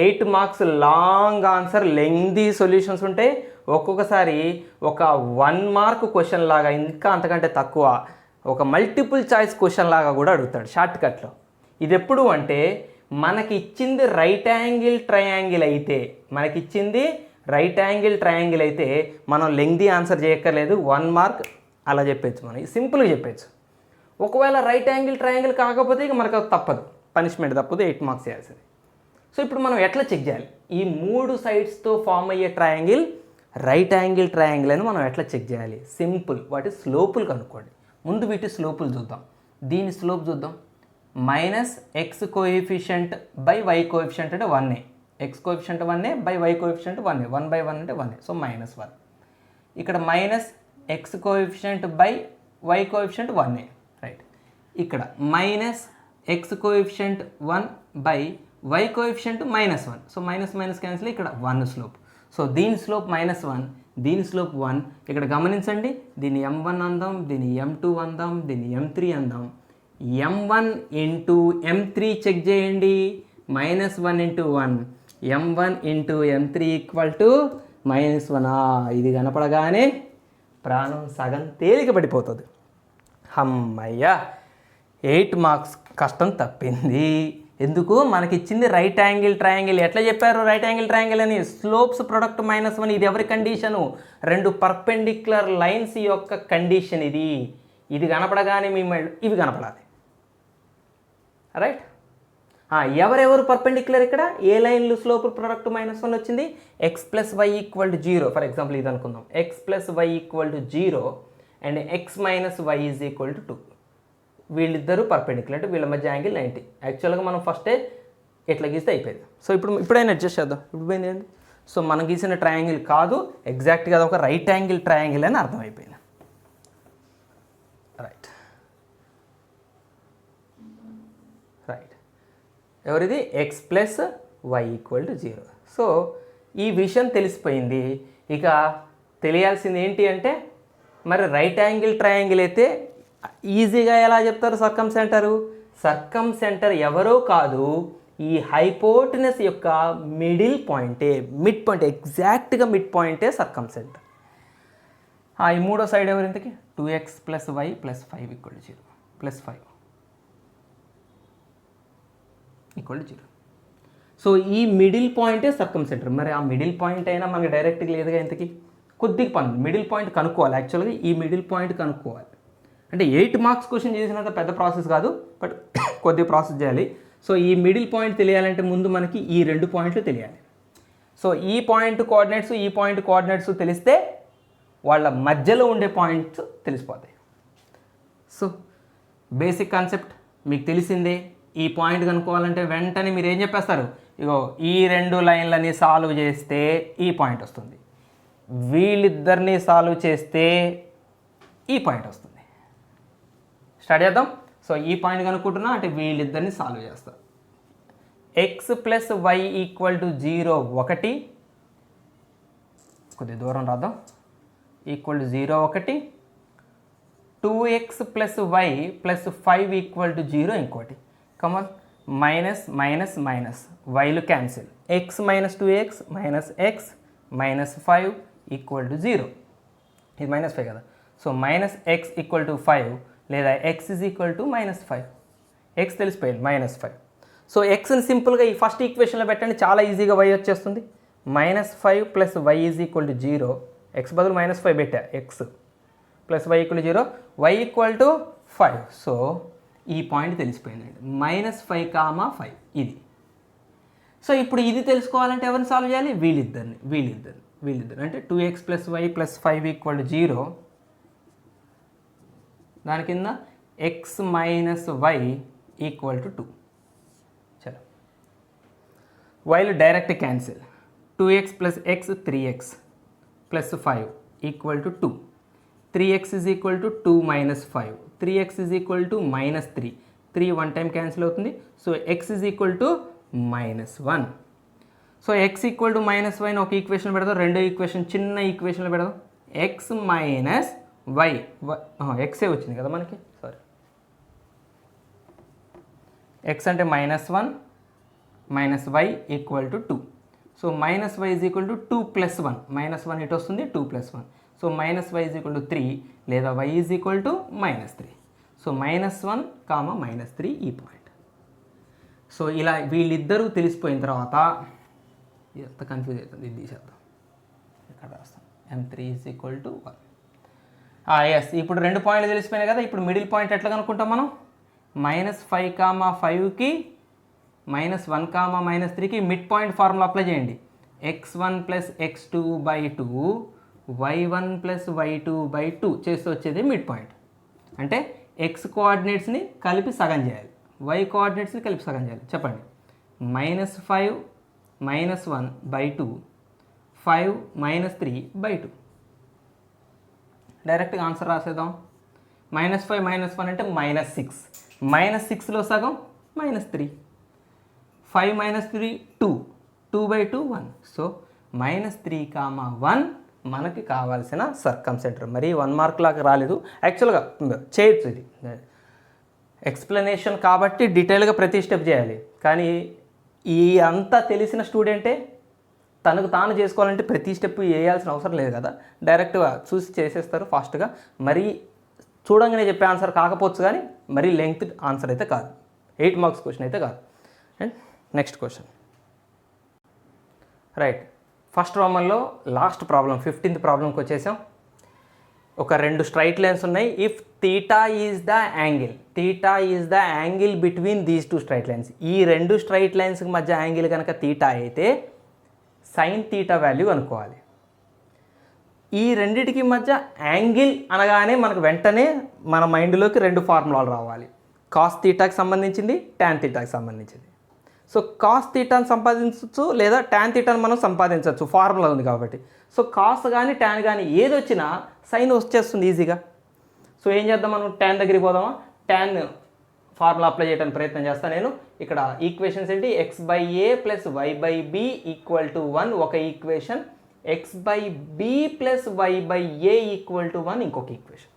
8 marks long answer lengthy solutions ఉంటాయి. ఒక్కొక్కసారి ఒక 1 మార్క్ క్వశ్చన్ లాగా, ఇంకా అంతకంటే తక్కువ ఒక మల్టిపుల్ చాయిస్ క్వశ్చన్ లాగా కూడా అడుగుతాడు షార్ట్ కట్లో. ఇది ఎప్పుడు అంటే మనకి ఇచ్చింది రైట్ యాంగిల్ ట్రయాంగిల్ అయితే, మనం లెంగ్దీ ఆన్సర్ చేయక్కర్లేదు, 1 మార్క్ అలా చెప్పచ్చు. మనం సింపుల్గా చెప్పచ్చు. ఒకవేళ రైట్ యాంగిల్ ట్రయాంగిల్ కాకపోతే ఇక మనకు తప్పదు, పనిష్మెంట్ తప్పదు, 8 మార్క్స్ చేయాల్సింది. సో ఇప్పుడు మనం ఎట్లా చెక్ చేయాలి? ఈ 3 సైడ్స్తో ఫామ్ అయ్యే ట్రయాంగిల్ రైట్ యాంగిల్ ట్రయాంగిల్ అని మనం ఎట్లా చెక్ చేయాలి? సింపుల్, వాటి స్లోపులు కనుక్కోండి. ముందు వీటి స్లోపులు చూద్దాం. దీని స్లోప్ చూద్దాం. Minus x coefficient by y coefficient అంటే 1 x coefficient 1 by y coefficient 1 1/1 అంటే 1, సో -1. ఇక్కడ minus x coefficient by y coefficient 1, right. ఇక్కడ minus x coefficient 1 by y coefficient -1, so minus minus cancel, ఇక్కడ 1 స్లోప్. సో దీని slope -1, దీని slope 1. ఇక్కడ గమనించండి, దీన్ని m1 అందాం, దీన్ని m2 అందాం, దీన్ని m3 అందాం. m1 ఇంటూ m3 చెక్ చేయండి. -1 into 1, m1 into m3 equal to -1. ఇది కనపడగానే ప్రాణం సగం తేలిక పడిపోతుంది. అమ్మయ్యా, 8 మార్క్స్ కష్టం తప్పింది. ఎందుకు? మనకిచ్చింది రైట్ యాంగిల్ ట్రయాంగిల్. ఎట్లా చెప్పారు రైట్ యాంగిల్ ట్రయాంగిల్ అని? Slopes product -1. ఇది ఎవరి కండిషను? 2 పర్పెండిక్యులర్ లైన్స్ యొక్క కండిషన్ ఇది. ఇది కనపడగానే మీ ఇవి కనపడాలి, రైట్. ఎవరెవరు పర్పెండిక్యులర్? ఇక్కడ ఏ లైన్లు స్లోప్ ప్రొడక్ట్ -1 వచ్చింది? x + y = 0. ఫర్ ఎగ్జాంపుల్ ఇది అనుకుందాం, x + y = 0 and x - y = 2. వీళ్ళిద్దరూ పర్పెండిక్యులర్, అంటే వీళ్ళ మధ్య యాంగిల్ 90. యాక్చువల్గా మనం ఫస్టే ఎట్లా గీస్తే అయిపోయింది. సో ఇప్పుడైనా అడ్జస్ట్ చేద్దాం. ఇప్పుడు పోయింది ఏంటి? సో మనం గీసిన ట్రయాంగిల్ కాదు, ఎగ్జాక్ట్గా ఒక రైట్ యాంగిల్ ట్రయాంగిల్ అని అర్థమైపోయింది, రైట్. ఎవరిది? x + y = 0. సో ఈ విషయం తెలిసిపోయింది. ఇక తెలియాల్సింది ఏంటి అంటే, మరి రైట్ యాంగిల్ ట్రయాంగిల్ అయితే ఈజీగా ఎలా చెప్తారు సర్కమ్ సెంటరు? సర్కమ్ సెంటర్ ఎవరో కాదు, ఈ హైపోటెనస్ యొక్క మిడిల్ పాయింటే, మిడ్ పాయింట్, ఎగ్జాక్ట్గా మిడ్ పాయింటే సర్కమ్ సెంటర్. ఈ మూడో సైడ్ ఎవరు ఇంతకి? 2x + y + 5 = 0, +5 = 0. సో ఈ మిడిల్ పాయింటే సర్కమ్ సెంటర్. మరి ఆ మిడిల్ పాయింట్ అయినా మనకి డైరెక్ట్గా లేదుగా ఇంతకి, కొద్దిగా పని. మిడిల్ పాయింట్ కనుక్కోవాలి. యాక్చువల్గా ఈ మిడిల్ పాయింట్ కనుక్కోవాలి అంటే 8 మార్క్స్ క్వశ్చన్ చేసినంత పెద్ద ప్రాసెస్ కాదు, బట్ కొద్దిగా ప్రాసెస్ చేయాలి. సో ఈ మిడిల్ పాయింట్ తెలియాలంటే ముందు మనకి ఈ 2 పాయింట్లు తెలియాలి. సో ఈ పాయింట్ కోఆర్డినేట్స్, ఈ పాయింట్ కోఆర్డినేట్స్ తెలిస్తే వాళ్ళ మధ్యలో ఉండే పాయింట్స్ తెలిసిపోతాయి. సో బేసిక్ కాన్సెప్ట్ మీకు తెలిసిందే. ఈ పాయింట్ కనుక్కోవాలంటే వెంటనే మీరు ఏం చెప్పేస్తారు? ఇగో ఈ 2 లైన్లని సాల్వ్ చేస్తే ఈ పాయింట్ వస్తుంది, వీళ్ళిద్దరిని సాల్వ్ చేస్తే ఈ పాయింట్ వస్తుంది. స్టార్ట్ చేద్దాం. సో ఈ పాయింట్ కనుక్కుంటున్నా అంటే వీళ్ళిద్దరిని సాల్వ్ చేస్తా. x + y = 0 1, కొద్దిగా దూరం రాద్దాం, = 0 1, 2x + y + 5 = 0 ఇంకోటి. కమాన్, మైనస్ మైనస్ మైనస్, వైలు క్యాన్సిల్, x - 2x - x - 5 = 0. ఇది -5 కదా. సో -x = 5 లేదా x = -5. x తెలిసిపోయింది, -5. సో xని సింపుల్గా ఈ ఫస్ట్ ఈక్వేషన్లో పెట్టండి, చాలా ఈజీగా y వచ్చేస్తుంది. -5 + y = 0. x బదులు -5 పెట్టా, x + y = 0, y = 5. సో ఈ పాయింట్ తెలిసిపోయిందండి, -5, ఇది. సో ఇప్పుడు ఇది తెలుసుకోవాలంటే ఎవరిని సాల్వ్ చేయాలి? వీళ్ళిద్దరు అంటే 2x + y + 5 = 0. దాని కింద x - y = 2. చలో, వైలు direct cancel, 2x + x 3x + 5 = 2. 3x = 2 - 5, 3x = -3. 3 1 time cancel అవుతుంది. So x = -1. So x equal to -y ఒక ఈక్వేషన్ పెడదాం, రెండో ఈక్వేషన్ చిన్న ఈక్వేషన్లో పెడదాం. x మైనస్ వై, ఎక్సే వచ్చింది కదా మనకి, సారీ, x అంటే -1 minus y equal to 2. So minus y is equal to 2 + 1, -1 ఇటు వస్తుంది, 2 + 1. So minus y is equal to 3 లేదా y is equal to -3. So -1, -3 ఈ పాయింట్. సో ఇలా వీళ్ళిద్దరూ తెలిసిపోయిన తర్వాత ఎంత కన్ఫ్యూజ్ అవుతుంది, ఇది తీసేద్దాం, ఇక్కడ రాస్తాం m3 is equal to 1. Yes, ఇప్పుడు 2 పాయింట్లు తెలిసిపోయినాయి కదా. ఇప్పుడు మిడిల్ పాయింట్ ఎట్లా కనుక్కుంటాం మనం? -5, 5కి -1, -3కి మిడ్ పాయింట్ ఫార్ములా అప్లై చేయండి. x1 + x2/2 y1 + y2/2 చేస్తే వచ్చేది మిడ్ పాయింట్. అంటే x కోఆర్డినేట్స్ని కలిపి సగం చేయాలి, y కోఆర్డినేట్స్ని కలిపి సగం చేయాలి. చెప్పండి, -5 -1/2 5 -3/2. డైరెక్ట్గా ఆన్సర్ రాసేద్దాం. -5 -1 అంటే -6, -6లో సగం -3, 5 -3 2, 2/2 1. సో -3, 1 మనకి కావాల్సిన సర్కంసెంటర్. మరి 1 మార్క్ లాగా రాలేదు, యాక్చువల్గా చేయొచ్చు, ఇది ఎక్స్ప్లెనేషన్ కాబట్టి డీటెయిల్గా ప్రతి స్టెప్ చేయాలి. కానీ ఈ అంతా తెలిసిన స్టూడెంటే తనకు తాను చేసుకోవాలంటే ప్రతి స్టెప్ వేయాల్సిన అవసరం లేదు కదా, డైరెక్ట్గా చూసి చేసేస్తారు ఫాస్ట్గా. మరి చూడంగానే చెప్పే ఆన్సర్ కాకపోవచ్చు, కానీ మరీ లెంగ్త్ ఆన్సర్ అయితే కాదు, 8 మార్క్స్ క్వశ్చన్ అయితే కాదు. And next question, right, first రోమన్లో లాస్ట్ ప్రాబ్లం 15th ప్రాబ్లంకి వచ్చేసాం. ఒక 2 స్ట్రైట్ లైన్స్ ఉన్నాయి. If theta is the angle between these 2 straight lines. ఈ 2 స్ట్రైట్ లైన్స్కి మధ్య యాంగిల్ కనుక థీటా అయితే సైన్ థీటా వాల్యూ అనుకోవాలి. ఈ రెండిటికి మధ్య యాంగిల్ అనగానే మనకు వెంటనే మన మైండ్లోకి 2 ఫార్ములాలు రావాలి. కాస్ థీటాకి సంబంధించింది, ట్యాన్ థీటాకి సంబంధించింది. సో కాస్ థీటాను సంపాదించవచ్చు లేదా ట్యాన్ థీటాను మనం సంపాదించవచ్చు, ఫార్ములా ఉంది కాబట్టి. సో కాస్ కానీ ట్యాన్ కానీ ఏది వచ్చినా సైన్ వచ్చేస్తుంది ఈజీగా. సో ఏం చేద్దాం, మనం ట్యాన్ దగ్గరికి పోదామా? ట్యాన్ ఫార్ములా అప్లై చేయడానికి ప్రయత్నం చేస్తాను నేను. ఇక్కడ ఈక్వేషన్స్ ఏంటి? x/a + y/b = 1 ఒక ఈక్వేషన్, x/b + y/a = 1 ఇంకొక ఈక్వేషన్.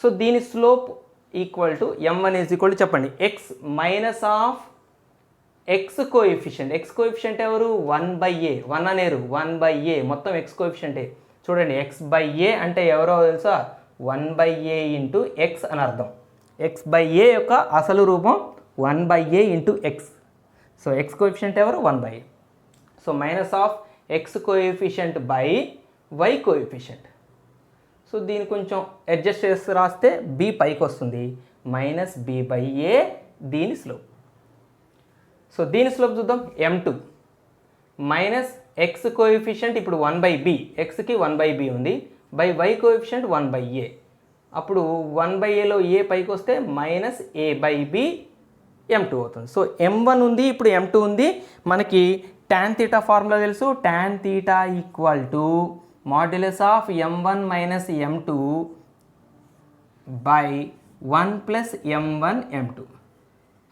సో దీని slope equal to m1 is equal to చెప్పండి, x minus of x coefficient ఎవరు? 1/a, 1 అనేరు, 1/a మొత్తం x కోఎఫిషియంటే. చూడండి, x/a అంటే ఎవరో తెలుసా? 1/a ఇంటూ x అని అర్థం. x/a యొక్క అసలు రూపం 1/a into x. So x coefficient ఎవరు? 1/a. So minus of x coefficient by y coefficient. So దీన్ని కొంచెం అడ్జస్ట్ చేసి రాస్తే b పైకి వస్తుంది, -b/a దీని స్లోప్. సో దీని స్లోప్ చూద్దాం, m2 మైనస్ x కోఎఫిషియంట్ ఇప్పుడు 1/b, xకి 1/b ఉంది, బై y కోఎఫిషియంట్ 1/a. అప్పుడు 1/aలో a పైకి వస్తే -a/b m2 అవుతుంది. సో m1 ఉంది, ఇప్పుడు m2 ఉంది. మనకి tan θ ఫార్ములా తెలుసు, tan θ equal to modulus of m1 minus m2 by 1 plus m1 m2.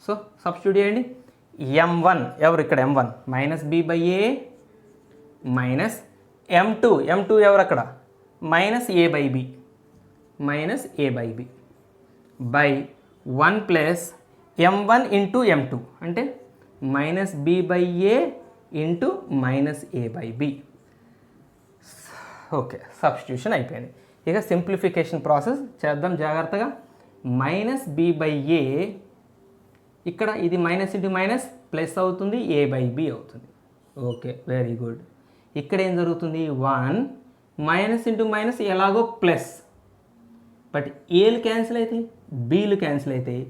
So substitute చేయండి. m1 ఎవరు? ఇక్కడ m1 -b/a మైనస్ m2 ఎవరు అక్కడ? -a/b by 1 plus m1 into m2 అంటే -b/a into -a/b. Okay, substitution అయిపోయింది. ఇక simplification process చేద్దాం జాగ్రత్తగా. -b/a ఇక్కడ ఇది మైనస్ ఇంటూ మైనస్ ప్లస్ అవుతుంది, a/b అవుతుంది. Okay, very good. ఇక్కడ ఏం జరుగుతుంది? 1 మైనస్ ఇంటూ మైనస్ ఎలాగో ప్లస్, బట్ ఏలు క్యాన్సిల్ అవుతాయి, బీలు క్యాన్సిల్ అవుతాయి,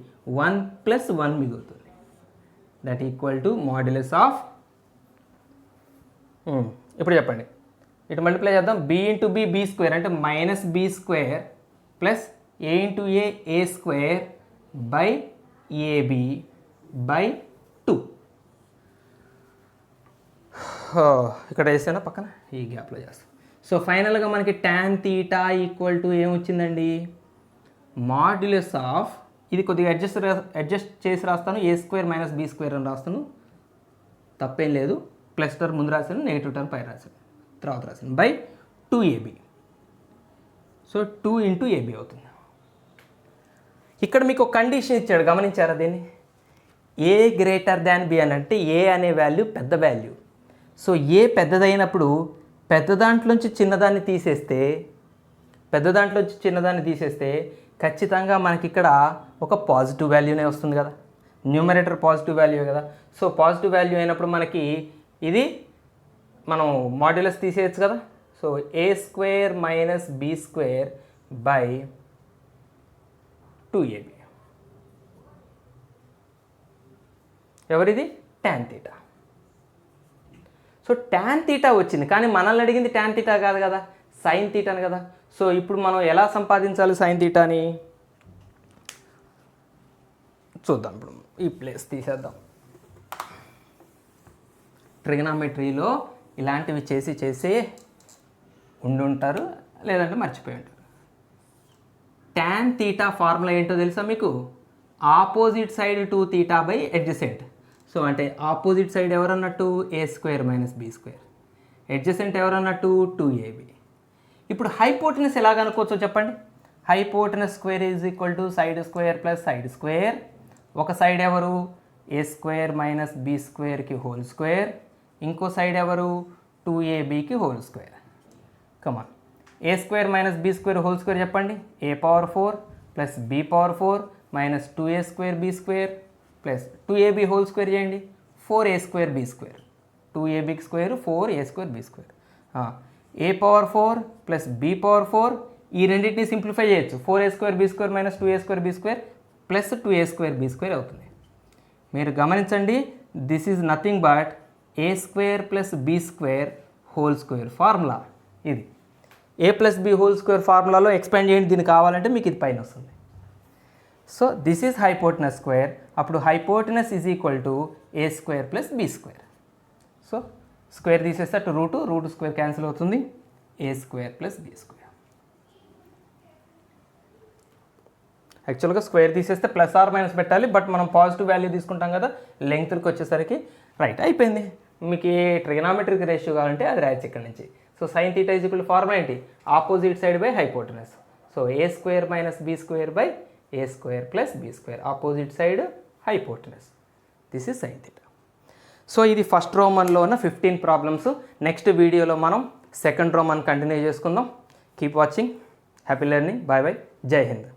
1 + 1 మిగులుతుంది. That equal to modulus of, ఇప్పుడు చెప్పండి, ఇటు మల్టిప్లై చేద్దాం. b ఇంటూ b స్క్వేర్ అంటే -b² plus a into a square by ab by 2. ఇక్కడ వేసాను పక్కన, ఈ గ్యాప్లో చేస్తాం. సో ఫైనల్గా మనకి tan θ ఈక్వల్ టు ఏమొచ్చిందండి? మాడ్యులస్ ఆఫ్, ఇది కొద్దిగా అడ్జస్ట్ చేసి రాస్తాను, a² - b² అని రాస్తాను, తప్పేం లేదు, ప్లస్ టర్మ్ ముందు రాశాను, నెగిటివ్ టర్మ్ పై రాశాను, తర్వాత రాశాను by 2ab. So 2 into AB అవుతుంది. ఇక్కడ మీకు ఒక కండిషన్ ఇచ్చాడు, గమనించారా దీన్ని? ఏ గ్రేటర్ దాన్ బి అని అంటే ఏ అనే వాల్యూ పెద్ద వాల్యూ. సో ఏ పెద్దదైనప్పుడు పెద్ద దాంట్లోంచి చిన్నదాన్ని తీసేస్తే ఖచ్చితంగా మనకి ఇక్కడ ఒక పాజిటివ్ వాల్యూనే వస్తుంది కదా, న్యూమరేటర్ పాజిటివ్ వాల్యూ కదా. సో పాజిటివ్ వాల్యూ అయినప్పుడు మనకి ఇది మనం మాడ్యులస్ తీసేయచ్చు కదా. So a² - b² by 2ab. ఎవరిది? tan θ. సో tan θ వచ్చింది, కానీ మనల్ని అడిగింది tan θ కాదు కదా, sin θ అని కదా. సో ఇప్పుడు మనం ఎలా సంపాదించాలి sin θని చూద్దాం. ఇప్పుడు ఈ ప్లేస్ తీసేద్దాం. ట్రిగనామెట్రీలో ఇలాంటివి చేసి ఉండుంటారు, లేదంటే మర్చిపోయి ఉంటారు. tan θ ఫార్ములా ఏంటో తెలుసా మీకు? Opposite side 2θ by adjacent. So అంటే ఆపోజిట్ సైడ్ ఎవరన్నట్టు a² - b², అడ్జసెంట్ ఎవరన్నట్టు 2ab. ఇప్పుడు హైపోటెనస్ ఎలా కనుక్కోవచ్చో చెప్పండి. Hypotenuse square is equal to side square plus side square. ఒక సైడ్ ఎవరు? a² - b²కి హోల్ స్క్వేర్, ఇంకో సైడ్ ఎవరు? 2abకి whole square. Come on, a² - b² whole square చెప్పండి. a⁴ plus b⁴ minus 2a² b² plus 2ab whole square చేయండి, 4a² b². 2abకి square 4a² b². a⁴ plus b⁴, ఈ రెండింటిని సింప్లిఫై చేయొచ్చు. 4a² b² minus 2a² b² plus 2a² b² అవుతుంది. మీరు గమనించండి, this is nothing but a² plus b² whole square formula. ఇది a plus b whole square ఫార్ములాలో expand చేయండి, దీనికి కావాలంటే మీకు ఇది పైన వస్తుంది. So this is hypotenuse square. అప్పుడు hypotenuse is equal to a² plus b². So square తీసేస్తే అటు రూట్ స్క్వేర్ క్యాన్సిల్ అవుతుంది, a² ప్లస్ b². యాక్చువల్గా స్క్వేర్ తీసేస్తే ప్లస్ ఆర్ మైనస్ పెట్టాలి, బట్ మనం పాజిటివ్ వాల్యూ తీసుకుంటాం కదా లెంగ్త్కి వచ్చేసరికి. రైట్, అయిపోయింది. మీకు ఏ ట్రిగనామెట్రిక్ రేషియో కావాలంటే అది రాయచ్చు ఇక్కడ నుంచి. So sin θ is equal to formula ఏంటి? Opposite side by hypotenuse. So a² - b² by a² plus b², opposite side hypotenuse. This is sin θ. So ఇది ఫస్ట్ రోమన్లో ఉన్న 15 ప్రాబ్లమ్స్. నెక్స్ట్ వీడియోలో మనం సెకండ్ రోమన్ కంటిన్యూ చేసుకుందాం. Keep watching. Happy learning. Bye bye. Jai Hind.